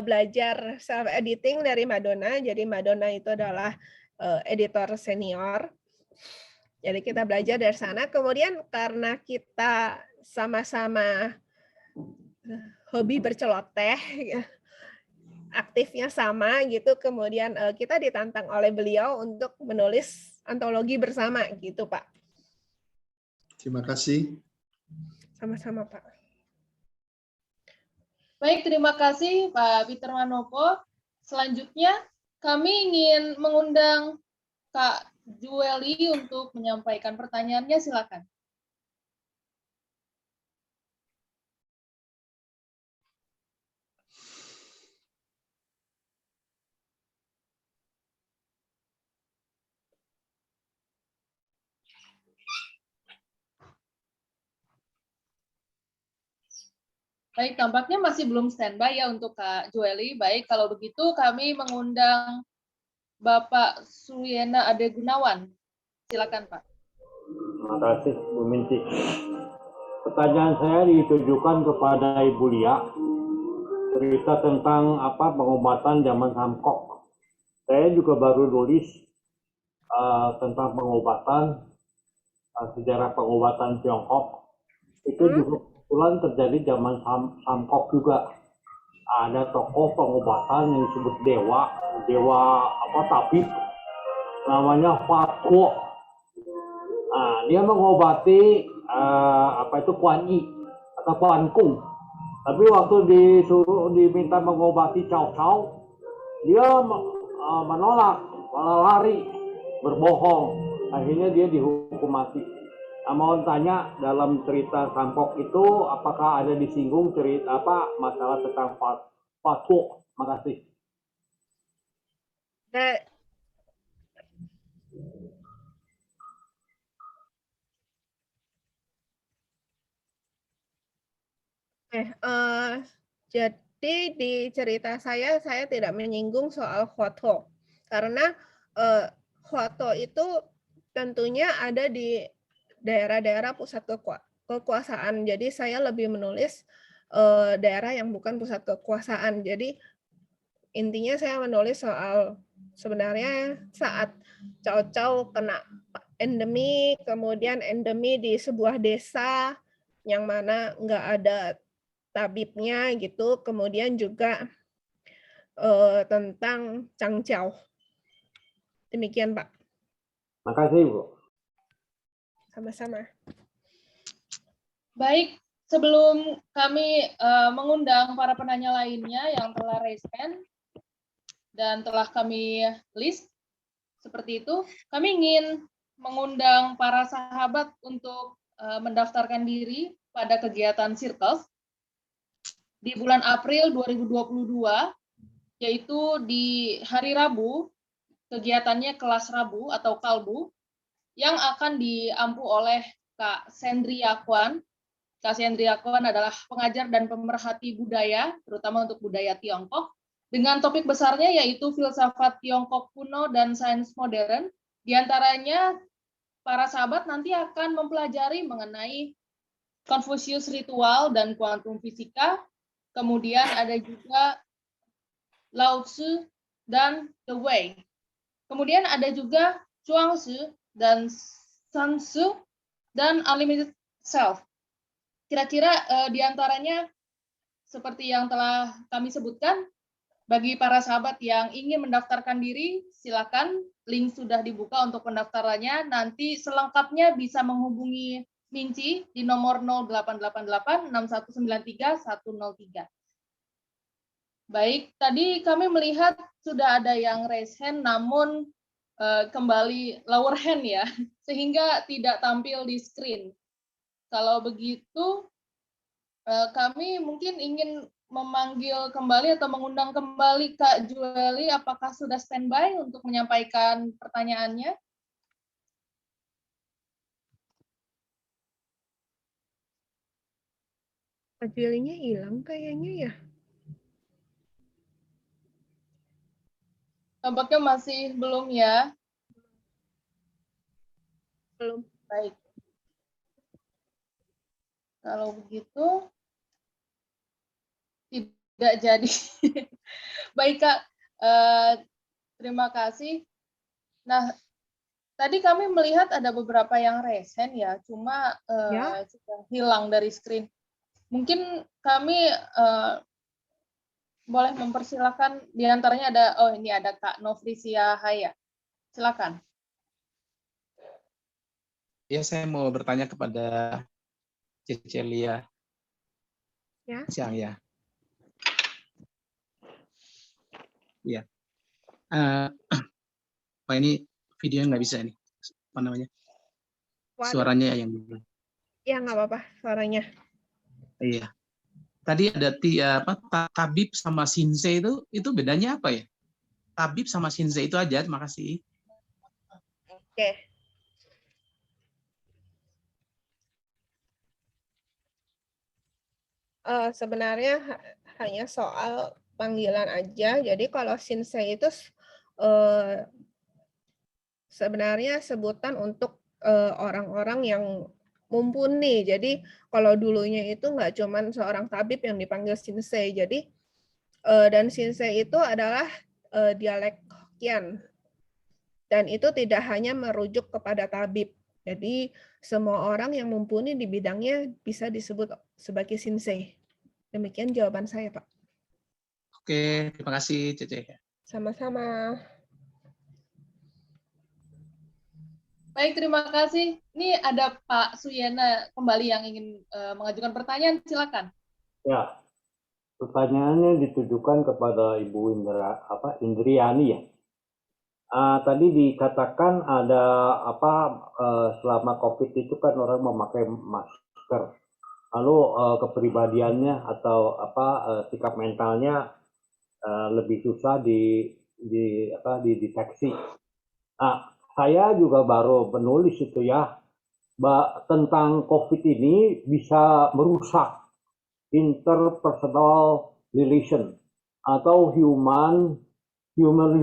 belajar self-editing dari Mbak Donna. Jadi Mbak Donna itu adalah editor senior. Jadi kita belajar dari sana. Kemudian karena kita sama-sama hobi berceloteh, aktifnya sama gitu, kemudian kita ditantang oleh beliau untuk menulis antologi bersama gitu, Pak. Terima kasih. Sama-sama, Pak. Baik, terima kasih Pak Peter Manopo. Selanjutnya kami ingin mengundang Kak Jueli untuk menyampaikan pertanyaannya, silakan. Baik, tampaknya masih belum standby ya untuk Kak Jueli. Baik, kalau begitu kami mengundang Bapak Suyena Ade Gunawan. Silakan, Pak. Terima kasih, Bu Minti. Pertanyaan saya ditujukan kepada Ibu Lia. Cerita tentang pengobatan zaman Samkok. Saya juga baru nulis tentang pengobatan, sejarah pengobatan Tiongkok. Itu juga kebetulan terjadi zaman Samkok juga. Ada tokoh pengobatan yang disebut dewa tabib, namanya Fatwo. Nah, dia mengobati Kuan Yi atau Kuan Kung. Tapi waktu diminta mengobati Cao Cao, dia menolak, malah lari, berbohong. Akhirnya dia dihukum mati. Nah, mau tanya, dalam cerita Samkok itu apakah ada disinggung cerita masalah tentang Fatwo? Makasih. Jadi di cerita saya tidak menyinggung soal Huato, karena Huato itu tentunya ada di daerah-daerah pusat kekuasaan. Jadi saya lebih menulis daerah yang bukan pusat kekuasaan. Jadi intinya saya menulis soal sebenarnya saat Cao Cao kena endemi, kemudian endemi di sebuah desa yang mana nggak ada tabibnya gitu, kemudian juga tentang Chang Chao. Demikian, Pak. Makasih, Bu. Sama-sama. Baik, sebelum kami mengundang para penanya lainnya yang telah raise hand dan telah kami list seperti itu, kami ingin mengundang para sahabat untuk mendaftarkan diri pada kegiatan Circles di bulan April 2022, yaitu di hari Rabu, kegiatannya kelas Rabu atau Kalbu, yang akan diampu oleh Kak Sendri Yakwan. Kak Sendri Yakwan adalah pengajar dan pemerhati budaya, terutama untuk budaya Tiongkok, dengan topik besarnya yaitu filsafat Tiongkok kuno dan sains modern. Di antaranya, para sahabat nanti akan mempelajari mengenai Confucius ritual dan kuantum fisika, kemudian ada juga Lao Tzu dan The Way. Kemudian ada juga Chuang Tzu dan Sun Tzu dan Unlimited Self. Kira-kira di antaranya seperti yang telah kami sebutkan, bagi para sahabat yang ingin mendaftarkan diri, silakan, link sudah dibuka untuk pendaftarannya. Nanti selengkapnya bisa menghubungi Minci di nomor 0888 6193 103. Baik, tadi kami melihat sudah ada yang raise hand, namun kembali lower hand ya, sehingga tidak tampil di screen. Kalau begitu, kami mungkin ingin memanggil kembali atau mengundang kembali Kak Jueli, apakah sudah standby untuk menyampaikan pertanyaannya? Kak Julinya hilang kayaknya ya. Tampaknya masih belum ya. Belum. Baik. Kalau begitu, tidak jadi. Baik Kak, terima kasih. Nah, tadi kami melihat ada beberapa yang resen ya, cuma sudah hilang dari screen. Mungkin kami boleh mempersilakan, diantaranya ada, ini ada Kak Novrisia Haya. Silakan. Ya, saya mau bertanya kepada Cecelia. Ya. Siang ya. Iya. Ini videonya nggak bisa nih. Apa namanya? Waduh. Suaranya yang dulu. Ya, nggak apa-apa suaranya. Iya. Tadi ada tabib sama sinsei itu bedanya apa ya? Tabib sama sinsei itu aja. Terima kasih. Oke. Sebenarnya hanya soal panggilan aja. Jadi kalau sinsei itu sebenarnya sebutan untuk orang-orang yang mumpuni. Jadi kalau dulunya itu nggak cuman seorang tabib yang dipanggil sinsei. Jadi dan sinsei itu adalah dialek Hokkien. Dan itu tidak hanya merujuk kepada tabib. Jadi semua orang yang mumpuni di bidangnya bisa disebut sebagai sinsei. Demikian jawaban saya, Pak. Oke, terima kasih, Cece. Sama-sama. Baik, terima kasih. Ini ada Pak Suyena kembali yang ingin mengajukan pertanyaan, silakan. Ya, pertanyaannya ditujukan kepada Ibu Indriani ya. Tadi dikatakan ada selama COVID itu kan orang memakai masker. Lalu kepribadiannya atau sikap mentalnya lebih susah dideteksi. Nah, saya juga baru menulis itu ya, tentang COVID ini bisa merusak interpersonal relation atau human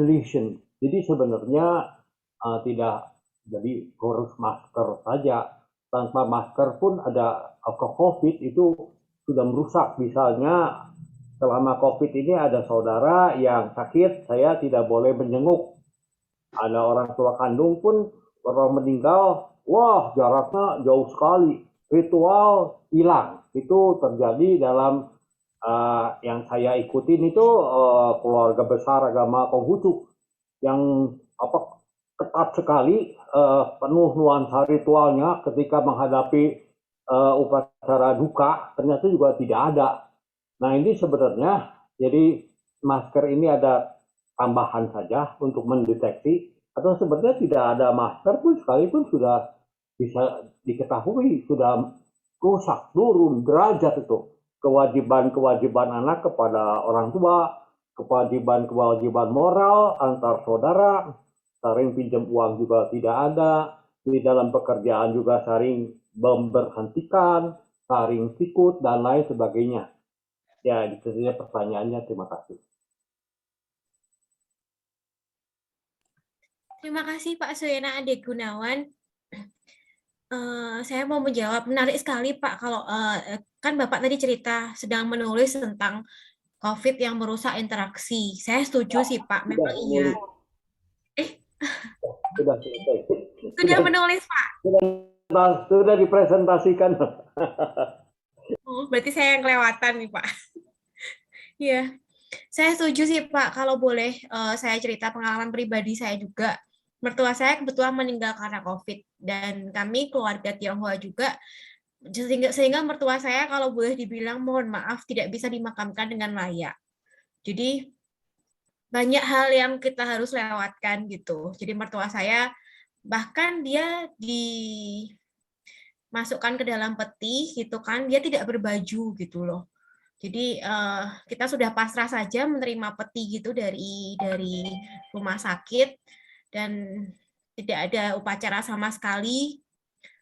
relation. Jadi sebenarnya tidak jadi harus masker saja. Tanpa masker pun ada COVID itu sudah merusak. Misalnya selama COVID ini ada saudara yang sakit, saya tidak boleh menjenguk. Ada orang tua kandung pun orang meninggal, wah jaraknya jauh sekali. Ritual hilang. Itu terjadi dalam yang saya ikutin itu keluarga besar agama Konghucu yang ketat sekali, penuh nuansa ritualnya ketika menghadapi upacara duka, ternyata juga tidak ada. Nah ini sebenarnya, jadi masker ini ada tambahan saja untuk mendeteksi, atau sebenarnya tidak ada masker pun sekalipun sudah bisa diketahui, sudah rusak, turun derajat itu. Kewajiban-kewajiban anak kepada orang tua, kewajiban-kewajiban moral antar saudara, saling pinjam uang juga tidak ada, di dalam pekerjaan juga saling memberhentikan, saling sikut, dan lain sebagainya. Ya, itu saja pertanyaannya. Terima kasih. Terima kasih Pak Suyana Ade Gunawan. Saya mau menjawab, menarik sekali Pak, kalau kan Bapak tadi cerita sedang menulis tentang COVID yang merusak interaksi. Saya setuju sih Pak, memang iya. Sudah selesai. Sudah menulis Pak? Sudah dipresentasikan. Oh, berarti saya yang kelewatan nih Pak. Iya, saya setuju sih Pak. Kalau boleh saya cerita pengalaman pribadi saya juga. Mertua saya kebetulan meninggal karena COVID, dan kami keluarga Tionghoa juga, sehingga mertua saya kalau boleh dibilang mohon maaf tidak bisa dimakamkan dengan layak. Jadi banyak hal yang kita harus lewatkan gitu. Jadi mertua saya bahkan dia dimasukkan ke dalam peti gitu kan, dia tidak berbaju gitu loh. Jadi kita sudah pasrah saja menerima peti gitu dari rumah sakit, dan tidak ada upacara sama sekali.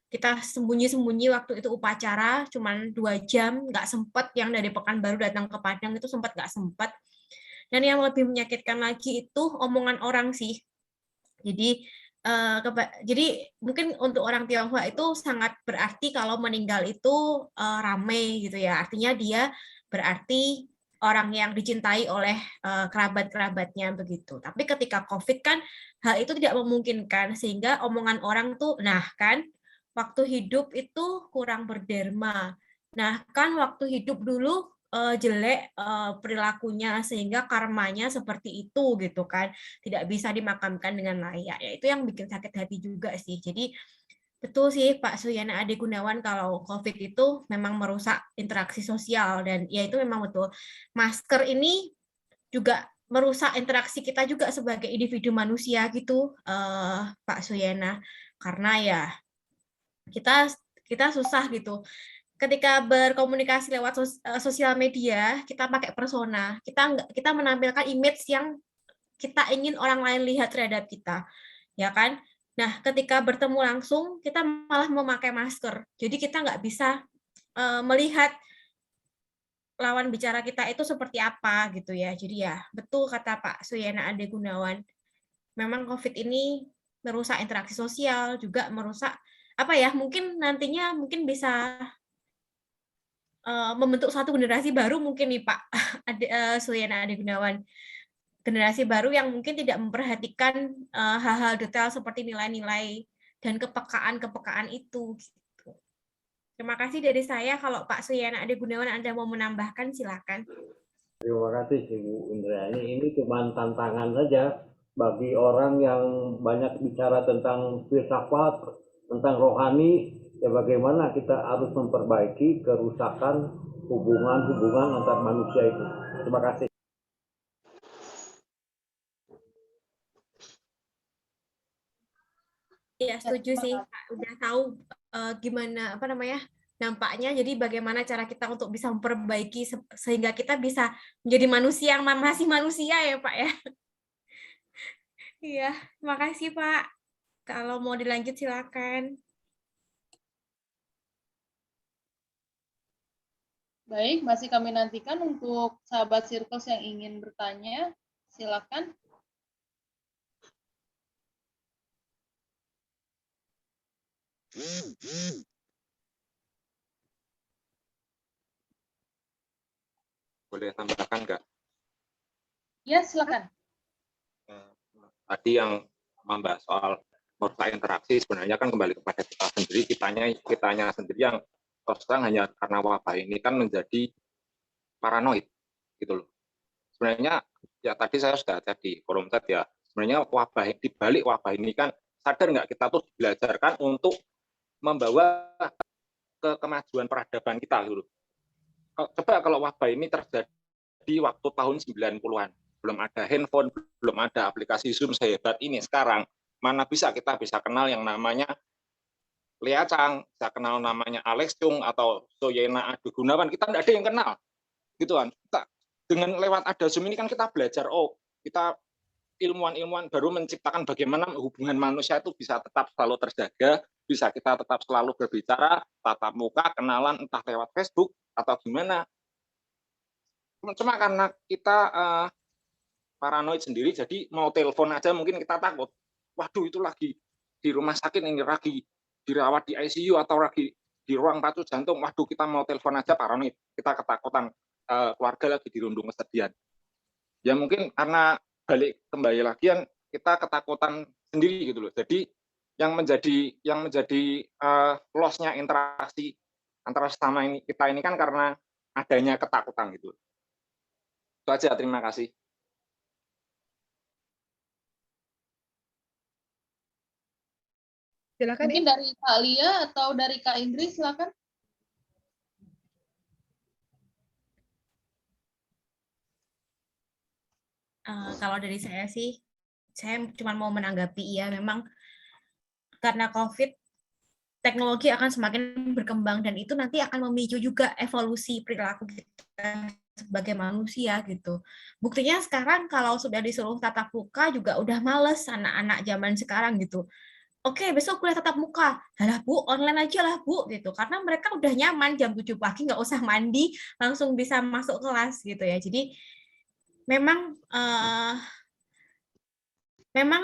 Kita sembunyi-sembunyi waktu itu upacara, cuman 2 jam, nggak sempat. Yang dari Pekanbaru datang ke Padang itu sempat nggak sempat. Dan yang lebih menyakitkan lagi itu omongan orang sih. Jadi mungkin untuk orang Tionghoa itu sangat berarti kalau meninggal itu rame gitu ya. Artinya dia berarti orang yang dicintai oleh kerabat-kerabatnya begitu. Tapi ketika COVID kan hal itu tidak memungkinkan, sehingga omongan orang tuh, nah kan waktu hidup itu kurang berderma. Nah kan waktu hidup dulu jelek perilakunya, sehingga karmanya seperti itu gitu kan, tidak bisa dimakamkan dengan layak. Ya itu yang bikin sakit hati juga sih. Jadi betul sih Pak Suyana Ade Gunawan, kalau COVID itu memang merusak interaksi sosial, dan ya itu memang betul. Masker ini juga merusak interaksi kita juga sebagai individu manusia gitu, Pak Suyana. Karena ya kita susah gitu. Ketika berkomunikasi lewat sosial media, kita pakai persona, kita menampilkan image yang kita ingin orang lain lihat terhadap kita, ya kan? Nah, ketika bertemu langsung, kita malah memakai masker. Jadi kita nggak bisa melihat lawan bicara kita itu seperti apa gitu ya. Jadi ya, betul kata Pak Suyana Ade Gunawan. Memang COVID ini merusak interaksi sosial, juga merusak apa ya? Mungkin nantinya mungkin bisa membentuk satu generasi baru mungkin nih Pak Suyana Ade Gunawan. Generasi baru yang mungkin tidak memperhatikan hal-hal detail seperti nilai-nilai dan kepekaan itu. Gitu. Terima kasih dari saya. Kalau Pak Suyana Ade Gunawan Anda mau menambahkan, silakan. Terima kasih Ibu Indrayani. Ini cuma tantangan saja bagi orang yang banyak bicara tentang filsafat, tentang rohani, ya bagaimana kita harus memperbaiki kerusakan hubungan antar manusia itu. Terima kasih. Ya, setuju sih. Udah tahu gimana dampaknya. Jadi bagaimana cara kita untuk bisa memperbaiki sehingga kita bisa menjadi manusia yang masih manusia ya Pak ya. Iya, makasih Pak. Kalau mau dilanjut silakan. Baik, masih kami nantikan untuk sahabat Circles yang ingin bertanya. Silakan. Boleh tambahkan nggak? Ya, silakan. Tadi yang membahas soal merusak interaksi, sebenarnya kan kembali kepada kita sendiri, kitanya sendiri yang terus terang hanya karena wabah ini kan menjadi paranoid gitu loh. Sebenarnya ya tadi saya sudah ada di forum chat ya, Sebenarnya di balik wabah ini kan sadar nggak kita tuh belajarkan untuk membawa ke kemajuan peradaban kita dulu. Coba kalau wabah ini terjadi waktu tahun 90-an, belum ada handphone, belum ada aplikasi Zoom sehebat ini sekarang, mana bisa kita bisa kenal yang namanya Lea Chang, bisa kenal namanya Alex Chung atau Soyena Adu Gunawan, kita tidak ada yang kenal, gitu kan. Dengan lewat ada Zoom ini kan kita belajar, kita ilmuwan-ilmuwan baru menciptakan bagaimana hubungan manusia itu bisa tetap selalu terjaga, bisa kita tetap selalu berbicara, tatap muka, kenalan entah lewat Facebook atau gimana. Cuma karena kita paranoid sendiri, jadi mau telepon aja mungkin kita takut. Waduh, itu lagi di rumah sakit ini, lagi dirawat di ICU atau lagi di ruang pacu jantung. Waduh, kita mau telepon aja paranoid. Kita ketakutan, keluarga lagi dirundung kesedihan. Ya mungkin karena balik kembali lagi kan kita ketakutan sendiri gitu loh. Jadi yang menjadi loss-nya interaksi antara sesama kita ini kan karena adanya ketakutan gitu. Itu aja, terima kasih. Silakan. Mungkin dari Kak Lia atau dari Kak Indri, silakan. Kalau dari saya sih, saya cuma mau menanggapi ya, memang karena COVID, teknologi akan semakin berkembang dan itu nanti akan memicu juga evolusi perilaku kita sebagai manusia gitu. Buktinya sekarang kalau sudah disuruh tatap muka juga udah males anak-anak zaman sekarang gitu. Oke, besok kuliah tatap muka. Halah Bu, online aja lah Bu gitu. Karena mereka udah nyaman jam 7 pagi nggak usah mandi, langsung bisa masuk kelas gitu ya. Jadi memang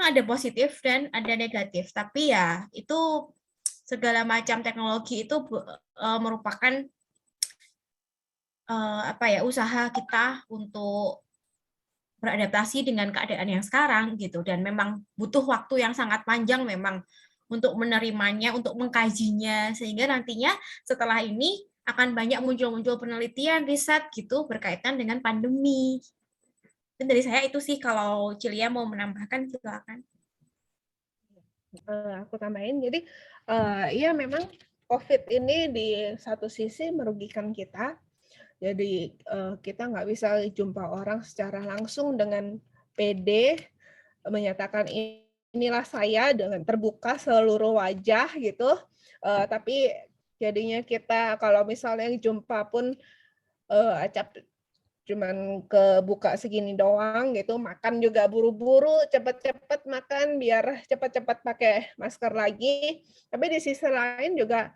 ada positif dan ada negatif, tapi ya itu segala macam teknologi itu merupakan usaha kita untuk beradaptasi dengan keadaan yang sekarang gitu, dan memang butuh waktu yang sangat panjang memang untuk menerimanya, untuk mengkajinya, sehingga nantinya setelah ini akan banyak muncul penelitian, riset gitu berkaitan dengan pandemi. Dan dari saya itu sih, kalau Cilia mau menambahkan silakan. Aku tambahin, jadi ya memang COVID ini di satu sisi merugikan kita. Jadi kita nggak bisa jumpa orang secara langsung dengan PD, menyatakan inilah saya dengan terbuka seluruh wajah gitu. Tapi jadinya kita kalau misalnya jumpa pun acap cuman kebuka segini doang gitu, makan juga buru-buru, cepet-cepet makan biar cepet-cepet pakai masker lagi. Tapi di sisi lain juga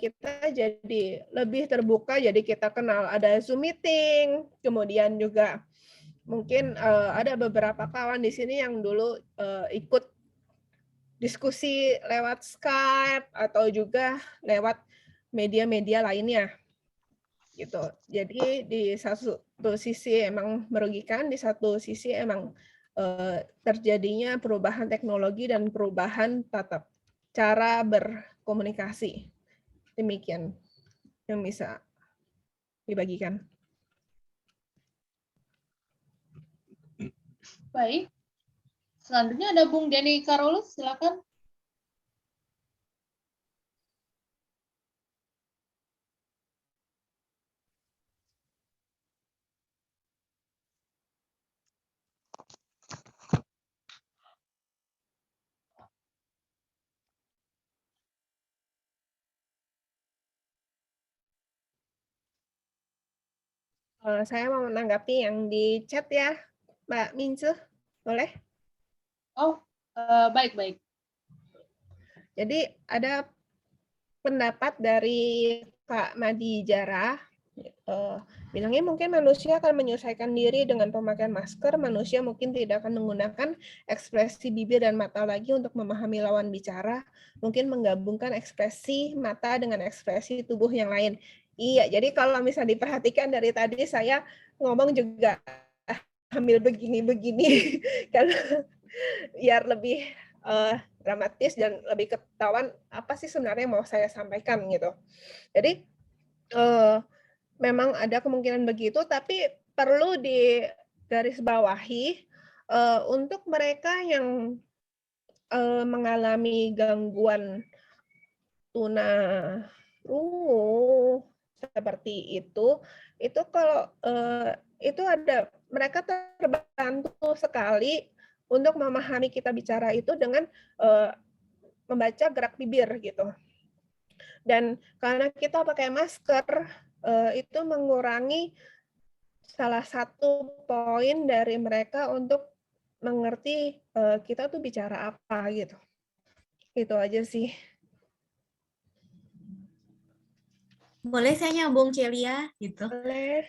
kita jadi lebih terbuka, jadi kita kenal ada Zoom meeting, kemudian juga mungkin ada beberapa kawan di sini yang dulu ikut diskusi lewat Skype atau juga lewat media-media lainnya gitu. Jadi di satu sisi emang merugikan, di satu sisi emang terjadinya perubahan teknologi dan perubahan cara berkomunikasi. Demikian yang bisa dibagikan. Baik. Selanjutnya ada Bung Denny Karolus, silakan. Saya mau menanggapi yang di chat ya, Mbak Mince, boleh? Oh, baik. Jadi ada pendapat dari Kak Madi Jarah, bilangnya mungkin manusia akan menyesuaikan diri dengan pemakaian masker, manusia mungkin tidak akan menggunakan ekspresi bibir dan mata lagi untuk memahami lawan bicara, mungkin menggabungkan ekspresi mata dengan ekspresi tubuh yang lain. Iya, jadi kalau misalnya diperhatikan dari tadi saya ngomong juga ambil begini-begini karena biar lebih dramatis dan lebih ketahuan apa sih sebenarnya mau saya sampaikan gitu. Jadi memang ada kemungkinan begitu, tapi perlu digarisbawahi untuk mereka yang mengalami gangguan tunarungu seperti itu kalau itu ada mereka terbantu sekali untuk memahami kita bicara itu dengan membaca gerak bibir gitu. Dan karena kita pakai masker, itu mengurangi salah satu poin dari mereka untuk mengerti kita tuh bicara apa gitu. Itu aja sih. Boleh saya nyambung, Celia, gitu? Boleh.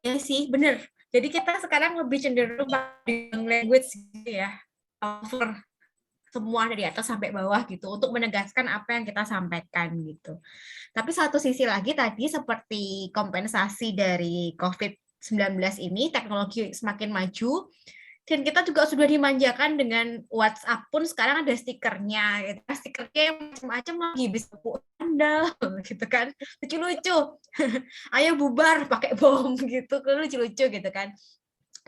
Ya sih, bener. Jadi kita sekarang lebih cenderung pakai language gitu ya, over semua dari atas sampai bawah gitu untuk menegaskan apa yang kita sampaikan gitu. Tapi satu sisi lagi tadi seperti kompensasi dari COVID-19 ini, teknologi semakin maju dan kita juga sudah dimanjakan dengan WhatsApp pun sekarang ada stikernya gitu. Stikernya yang macam-macam lagi, bisa Anda gitu kan. Lucu-lucu. Ayo bubar pakai bom gitu, lucu-lucu gitu kan.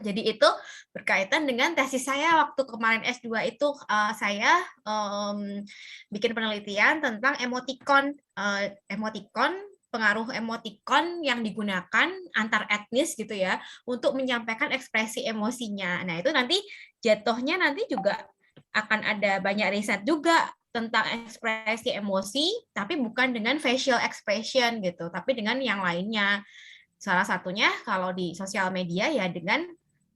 Jadi itu berkaitan dengan tesis saya waktu kemarin S2 itu saya bikin penelitian tentang emoticon, pengaruh emoticon yang digunakan antar etnis gitu ya untuk menyampaikan ekspresi emosinya. Nah, itu nanti jatuhnya nanti juga akan ada banyak riset juga tentang ekspresi emosi, tapi bukan dengan facial expression gitu, tapi dengan yang lainnya. Salah satunya kalau di sosial media ya dengan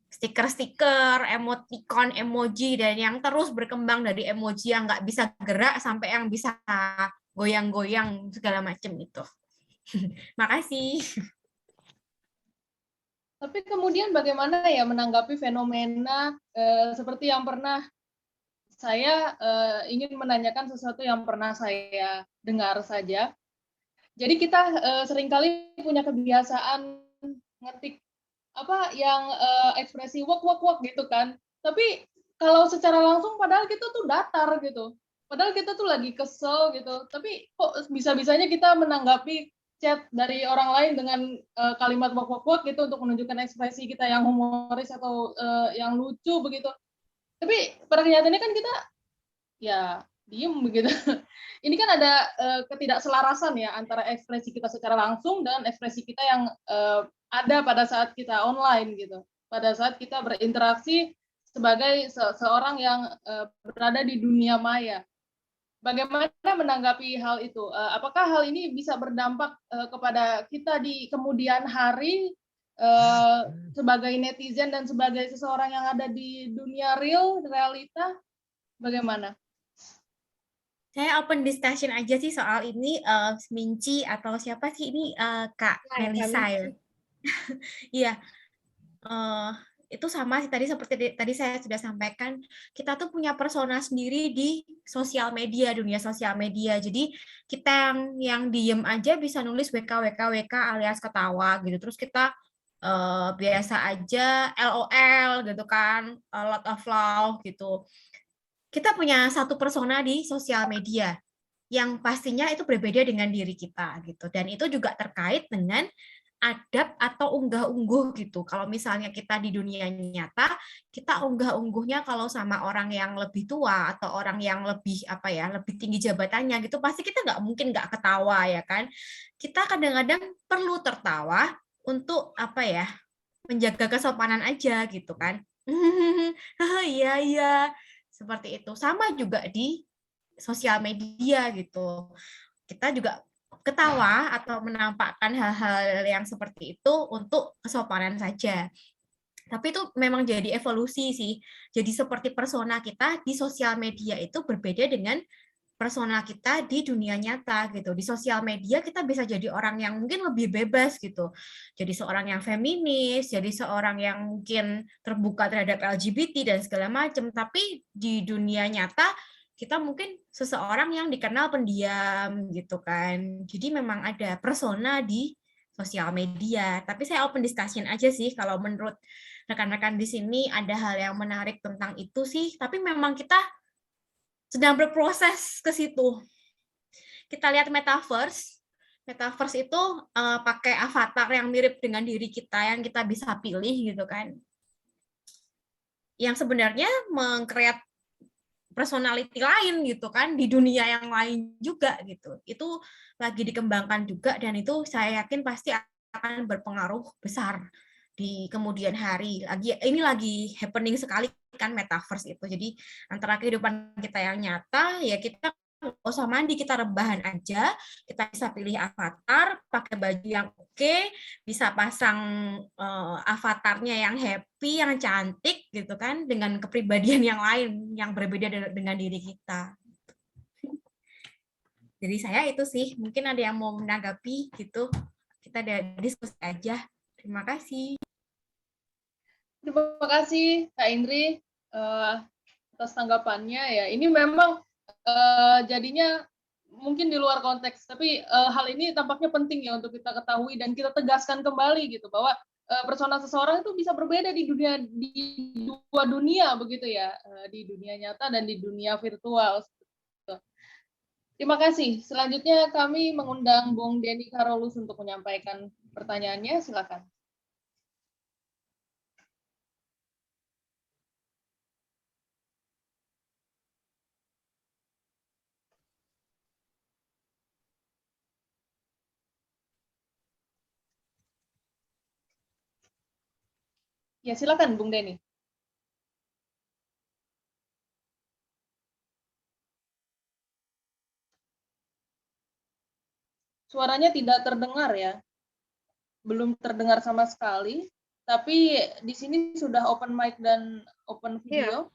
stiker-stiker, emoticon, emoji, dan yang terus berkembang dari emoji yang nggak bisa gerak sampai yang bisa goyang-goyang segala macam itu. Makasih. Tapi kemudian bagaimana ya menanggapi fenomena seperti yang pernah saya ingin menanyakan sesuatu yang pernah saya dengar saja. Jadi kita seringkali punya kebiasaan ngetik apa yang ekspresi wok gitu kan. Tapi kalau secara langsung padahal kita tuh datar gitu. Padahal kita tuh lagi kesel gitu. Tapi kok bisa-bisanya kita menanggapi chat dari orang lain dengan kalimat wok gitu untuk menunjukkan ekspresi kita yang humoris atau yang lucu begitu. Tapi pada kenyataannya kan kita ya diem begitu. Ini kan ada ketidakselarasan ya antara ekspresi kita secara langsung dan ekspresi kita yang ada pada saat kita online gitu. Pada saat kita berinteraksi sebagai seorang yang berada di dunia maya. Bagaimana menanggapi hal itu? Apakah hal ini bisa berdampak kepada kita di kemudian hari sebagai netizen dan sebagai seseorang yang ada di dunia realita? Bagaimana? Saya open discussion aja sih soal ini, Minci atau siapa sih ini, Kak Melisa ya? Iya, itu sama sih tadi seperti tadi saya sudah sampaikan, kita tuh punya persona sendiri di sosial media, dunia sosial media. Jadi kita yang diem aja bisa nulis WK alias ketawa gitu. Terus kita biasa aja LOL gitu kan, a lot of love gitu. Kita punya satu persona di sosial media yang pastinya itu berbeda dengan diri kita gitu. Dan itu juga terkait dengan adab atau unggah-ungguh gitu. Kalau misalnya kita di dunia nyata, kita unggah-ungguhnya kalau sama orang yang lebih tua atau orang yang lebih lebih tinggi jabatannya gitu, pasti kita nggak mungkin nggak ketawa ya kan. Kita kadang-kadang perlu tertawa untuk menjaga kesopanan aja gitu kan. Iya. Seperti itu. Sama juga di sosial media gitu. Kita juga ketawa atau menampakkan hal-hal yang seperti itu untuk kesopanan saja. Tapi itu memang jadi evolusi sih. Jadi seperti persona kita di sosial media itu berbeda dengan persona kita di dunia nyata gitu. Di sosial media kita bisa jadi orang yang mungkin lebih bebas gitu. Jadi seorang yang feminis, jadi seorang yang mungkin terbuka terhadap LGBT dan segala macam. Tapi di dunia nyata kita mungkin seseorang yang dikenal pendiam gitu kan. Jadi memang ada persona di sosial media. Tapi saya open discussion aja sih kalau menurut rekan-rekan di sini ada hal yang menarik tentang itu sih. Tapi memang kita sedang berproses ke situ. Kita lihat metaverse. Metaverse itu pakai avatar yang mirip dengan diri kita yang kita bisa pilih gitu kan. yang sebenarnya meng-create personality lain gitu kan di dunia yang lain juga gitu. Itu lagi dikembangkan juga dan itu saya yakin pasti akan berpengaruh besar di kemudian hari. Ini lagi happening sekali kan metaverse itu. Jadi antara kehidupan kita yang nyata ya kita nggak usah mandi, kita rebahan aja, kita bisa pilih avatar, pakai baju yang oke, bisa pasang avatarnya yang happy, yang cantik gitu kan, dengan kepribadian yang lain yang berbeda dengan diri kita. Jadi saya itu sih, mungkin ada yang mau menanggapi gitu, kita ada diskusi aja. Terima kasih. Terima kasih Kak Indri atas tanggapannya ya. Ini memang jadinya mungkin di luar konteks, tapi hal ini tampaknya penting ya untuk kita ketahui dan kita tegaskan kembali gitu bahwa persona seseorang itu bisa berbeda di dua dunia begitu ya, di dunia nyata dan di dunia virtual. Terima kasih. Selanjutnya kami mengundang Bung Denny Karolus untuk menyampaikan pertanyaannya. Silakan. Ya, silakan Bung Denny. Suaranya tidak terdengar ya. Belum terdengar sama sekali. Tapi di sini sudah open mic dan open video.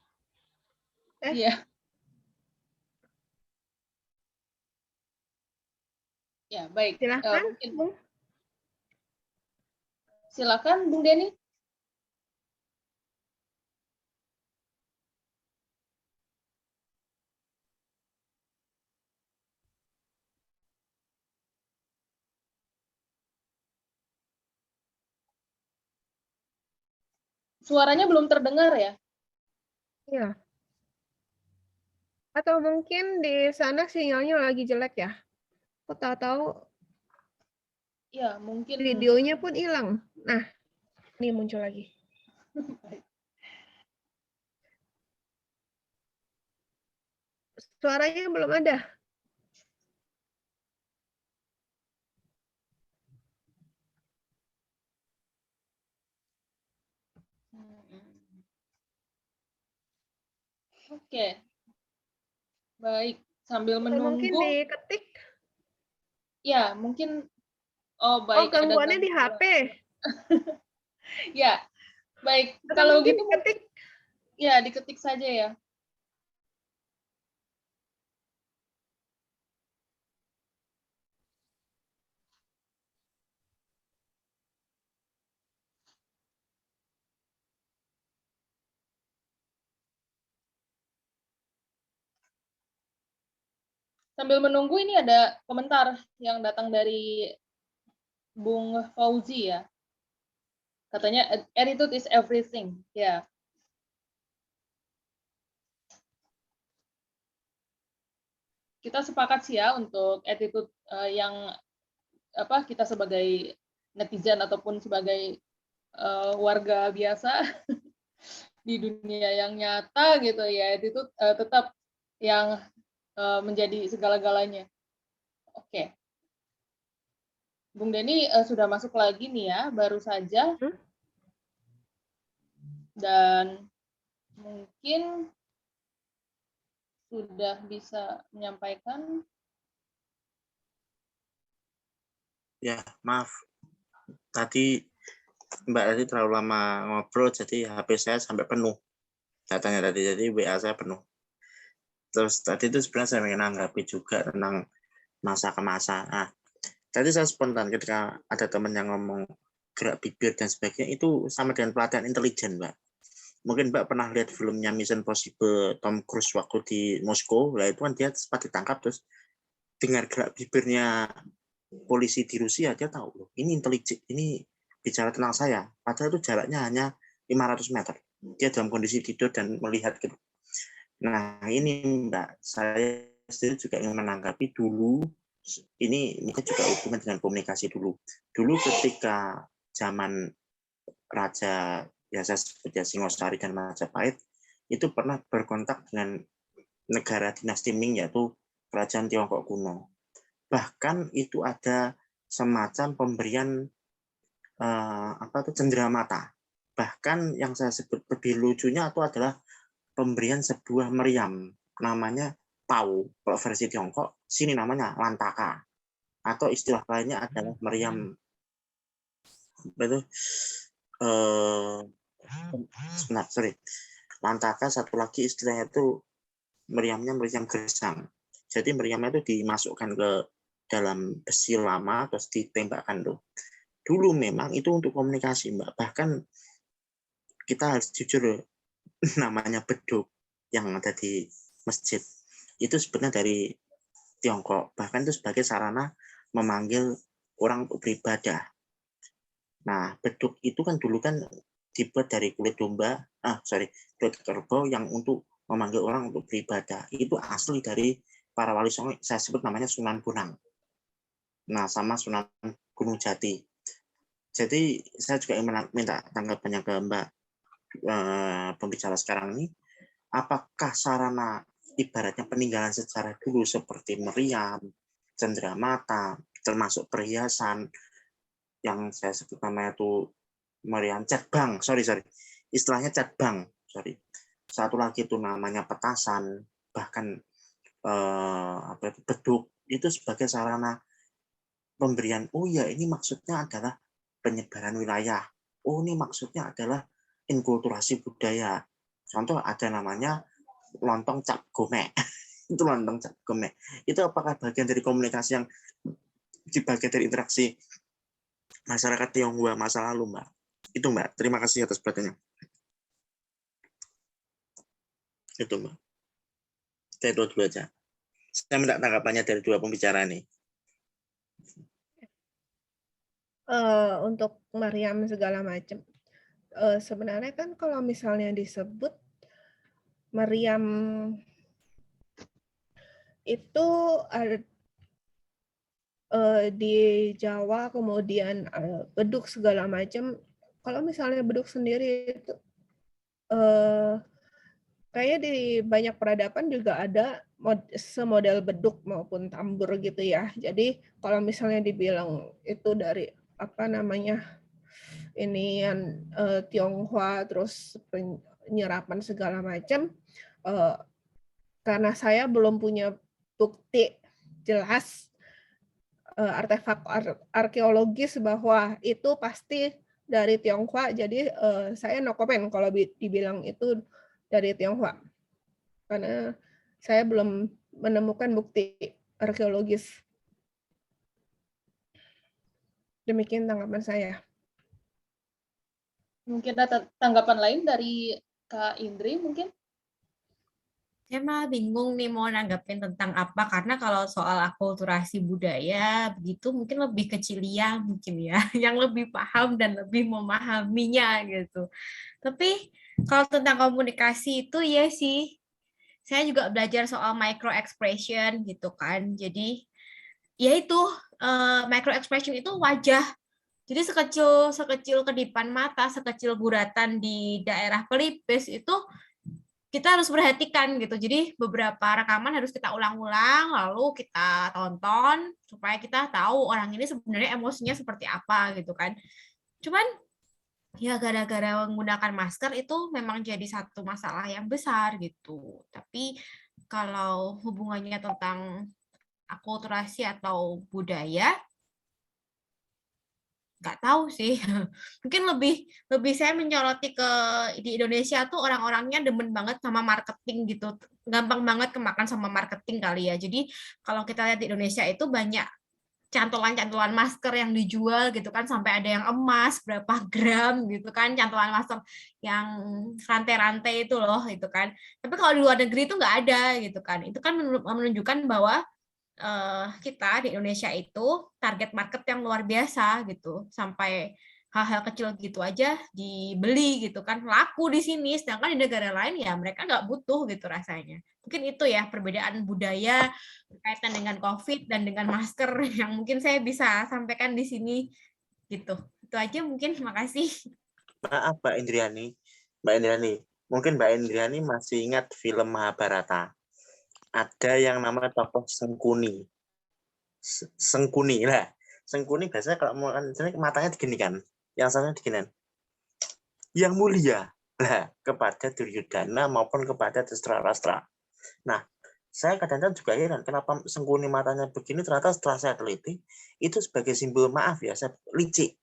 Iya. Ya, baik. Silakan, Bung. Silakan, Bung Denny. Suaranya belum terdengar ya? Iya. Atau mungkin di sana sinyalnya lagi jelek ya? Aku tahu-tahu ya, mungkin videonya pun hilang. Nah, ini muncul lagi. Suaranya belum ada. Oke. Baik, sambil menunggu. Mungkin diketik. Ya, mungkin. Oh, baik. Oh, gangguannya di HP. Ya, baik. Atau Kalau mungkin gitu, diketik. Ya, diketik saja ya. Sambil menunggu ini ada komentar yang datang dari Bung Fauzi ya. Katanya attitude is everything. Ya. Kita sepakat sih ya untuk attitude yang kita sebagai netizen ataupun sebagai warga biasa di dunia yang nyata gitu ya, attitude tetap yang menjadi segala-galanya. Oke. Bung Denny sudah masuk lagi nih ya, baru saja. Dan mungkin sudah bisa menyampaikan. Ya, maaf. Tadi Mbak tadi terlalu lama ngobrol, jadi HP saya sampai penuh. Datanya tadi, jadi WA saya penuh. Terus tadi itu sebenarnya saya ingin menanggapi juga tentang masa ke masa. Nah, tadi saya spontan ketika ada teman yang ngomong gerak bibir dan sebagainya, itu sama dengan pelatihan intelijen, Mbak. Mungkin Mbak pernah lihat filmnya Mission Impossible Tom Cruise waktu di Moskow, lah itu kan dia sempat ditangkap, terus dengar gerak bibirnya polisi di Rusia, dia tahu loh, ini intelijen, ini bicara tentang saya, padahal itu jaraknya hanya 500 meter. Dia dalam kondisi tidur dan melihat gitu. Nah, ini Mbak, saya sendiri juga ingin menanggapi dulu, ini juga hubungan dengan komunikasi dulu. Dulu ketika zaman Raja biasa seperti Singosari dan Majapahit itu pernah berkontak dengan negara dinasti Ming, yaitu kerajaan Tiongkok kuno. Bahkan itu ada semacam pemberian cenderamata. Bahkan yang saya sebut lebih lucunya itu adalah pemberian sebuah meriam, namanya Pau. Kalau versi Tiongkok, sini namanya Lantaka. Atau istilah lainnya adalah meriam. Lantaka, satu lagi istilahnya itu meriamnya meriam gersang. Jadi meriamnya itu dimasukkan ke dalam besi lama terus ditembakkan tuh. Dulu memang itu untuk komunikasi, Mbak. Bahkan kita harus jujur, namanya beduk yang ada di masjid itu sebenarnya dari Tiongkok. Bahkan itu sebagai sarana memanggil orang untuk beribadah. Nah, beduk itu kan dulu kan dibuat dari kulit domba, kulit kerbau yang untuk memanggil orang untuk beribadah. Itu asli dari para wali songo, saya sebut namanya Sunan Bonang. Nah, sama Sunan Gunung Jati. Jadi saya juga ingin minta tanggapannya ke Mbak pembicara sekarang ini, apakah sarana ibaratnya peninggalan sejarah dulu seperti meriam, cenderamata, termasuk perhiasan yang saya sebut namanya itu meriam catbang, istilahnya catbang, satu lagi itu namanya petasan, bahkan beduk itu sebagai sarana pemberian. Oh ya, ini maksudnya adalah penyebaran wilayah. Oh, ini maksudnya adalah inkulturasi budaya. Contoh ada namanya lontong cap gome. Itu lontong cap gome. Itu apakah bagian dari komunikasi yang bagian dari interaksi masyarakat Tionghoa masa lalu, Mbak? Itu, Mbak. Terima kasih atas pertanyaannya. Itu, Mbak. Saya itu dulu aja. Saya minta tanggapannya dari dua pembicara nih. Untuk meriam segala macam. Sebenarnya kan kalau misalnya disebut meriam itu di Jawa, kemudian beduk segala macam. Kalau misalnya beduk sendiri itu kayaknya di banyak peradaban juga ada semodel beduk maupun tambur gitu ya. Jadi kalau misalnya dibilang itu dari Tionghoa terus penyerapan segala macam, karena saya belum punya bukti jelas artefak arkeologis bahwa itu pasti dari Tionghoa, jadi saya no comment kalau dibilang itu dari Tionghoa, karena saya belum menemukan bukti arkeologis. Demikian tanggapan saya. Mungkin ada tanggapan lain dari Kak Indri mungkin? Saya malah bingung nih mau nanggapin tentang apa, karena kalau soal akulturasi budaya begitu mungkin lebih ke Cilia mungkin ya, yang lebih paham dan lebih memahaminya gitu. Tapi kalau tentang komunikasi itu ya sih, saya juga belajar soal micro expression gitu kan. Jadi ya itu micro expression itu wajah. Jadi sekecil kedipan mata, sekecil guratan di daerah pelipis itu kita harus perhatikan gitu. Jadi beberapa rekaman harus kita ulang-ulang, lalu kita tonton supaya kita tahu orang ini sebenarnya emosinya seperti apa gitu kan. Cuman ya gara-gara menggunakan masker itu memang jadi satu masalah yang besar gitu. Tapi kalau hubungannya tentang akulturasi atau budaya, nggak tahu sih. Mungkin lebih saya menyoroti ke di Indonesia tuh orang-orangnya demen banget sama marketing gitu. Gampang banget kemakan sama marketing kali ya. Jadi kalau kita lihat di Indonesia itu banyak cantolan-cantolan masker yang dijual gitu kan, sampai ada yang emas berapa gram gitu kan, cantolan masker yang rantai-rantai itu loh itu kan. Tapi kalau di luar negeri itu nggak ada gitu kan. Itu kan menunjukkan bahwa kita di Indonesia itu target market yang luar biasa gitu, sampai hal-hal kecil gitu aja dibeli gitu kan, laku di sini, sedangkan di negara lain ya mereka nggak butuh gitu rasanya. Mungkin itu ya perbedaan budaya berkaitan dengan COVID dan dengan masker yang mungkin saya bisa sampaikan di sini gitu. Itu aja mungkin, terima kasih. Maaf Mbak Indriani. Mbak Indriani, mungkin Mbak Indriani masih ingat film Mahabharata. Ada yang namanya tokoh Sengkuni. Sengkuni lah. Sengkuni biasanya kalau mau kan matanya diginikan, yang satunya diginikan. Yang mulia lah kepada Duryodhana maupun kepada Dhestharashtra. Nah, saya kadang-kadang juga heran kenapa Sengkuni matanya begini, ternyata setelah saya teliti itu sebagai simbol maaf ya, saya licik.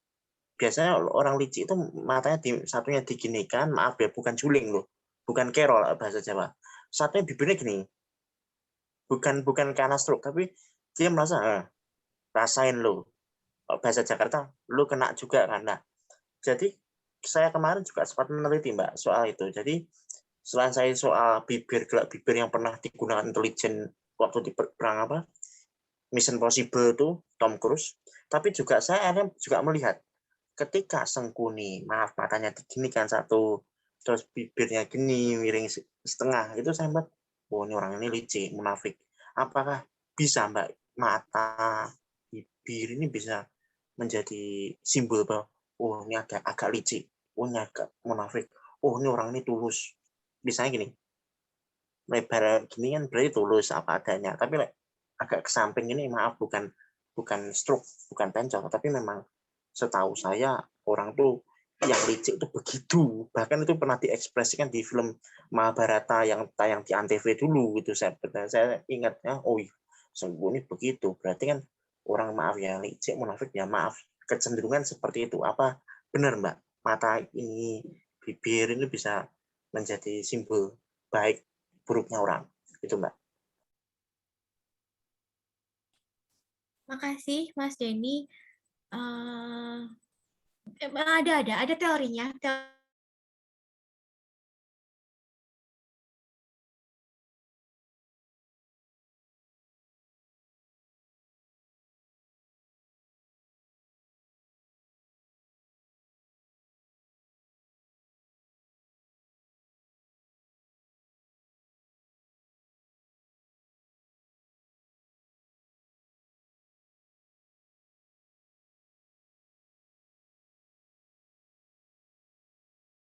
Biasanya orang licik itu matanya satunya diginikan, maaf ya, bukan juling loh, bukan kerol bahasa Jawa. Satunya bibirnya gini, bukan karena stroke, tapi dia merasa rasain lo, bahasa Jakarta, lo kena juga karena. Jadi saya kemarin juga sempat meneliti Mbak soal itu. Jadi selain saya soal gelak bibir yang pernah digunakan intelijen waktu di perang apa Mission Impossible itu Tom Cruise, tapi juga saya akhirnya juga melihat ketika Sengkuni, maaf matanya diginikan satu, terus bibirnya gini, miring setengah, itu saya mbak, oh ini orang ini licik, munafik. Apakah bisa Mbak, mata, bibir ini bisa menjadi simbol bahwa, oh ini agak licik, oh ini agak munafik, oh ini orang ini tulus. Misalnya gini, lebar gini kan berarti tulus apa adanya, tapi agak ke samping ini maaf bukan stroke, bukan pencok, tapi memang setahu saya orang tuh yang licik itu begitu, bahkan itu pernah diekspresikan di film Mahabharata yang tayang di Antv dulu gitu. Saya ingat ya, oh iya, Sengkuni begitu, berarti kan orang maaf ya licik munafik ya maaf, kecenderungan seperti itu. Apa benar Mbak, mata ini bibir ini bisa menjadi simbol baik buruknya orang itu Mbak? Makasih Mas Denny. Ada teorinya.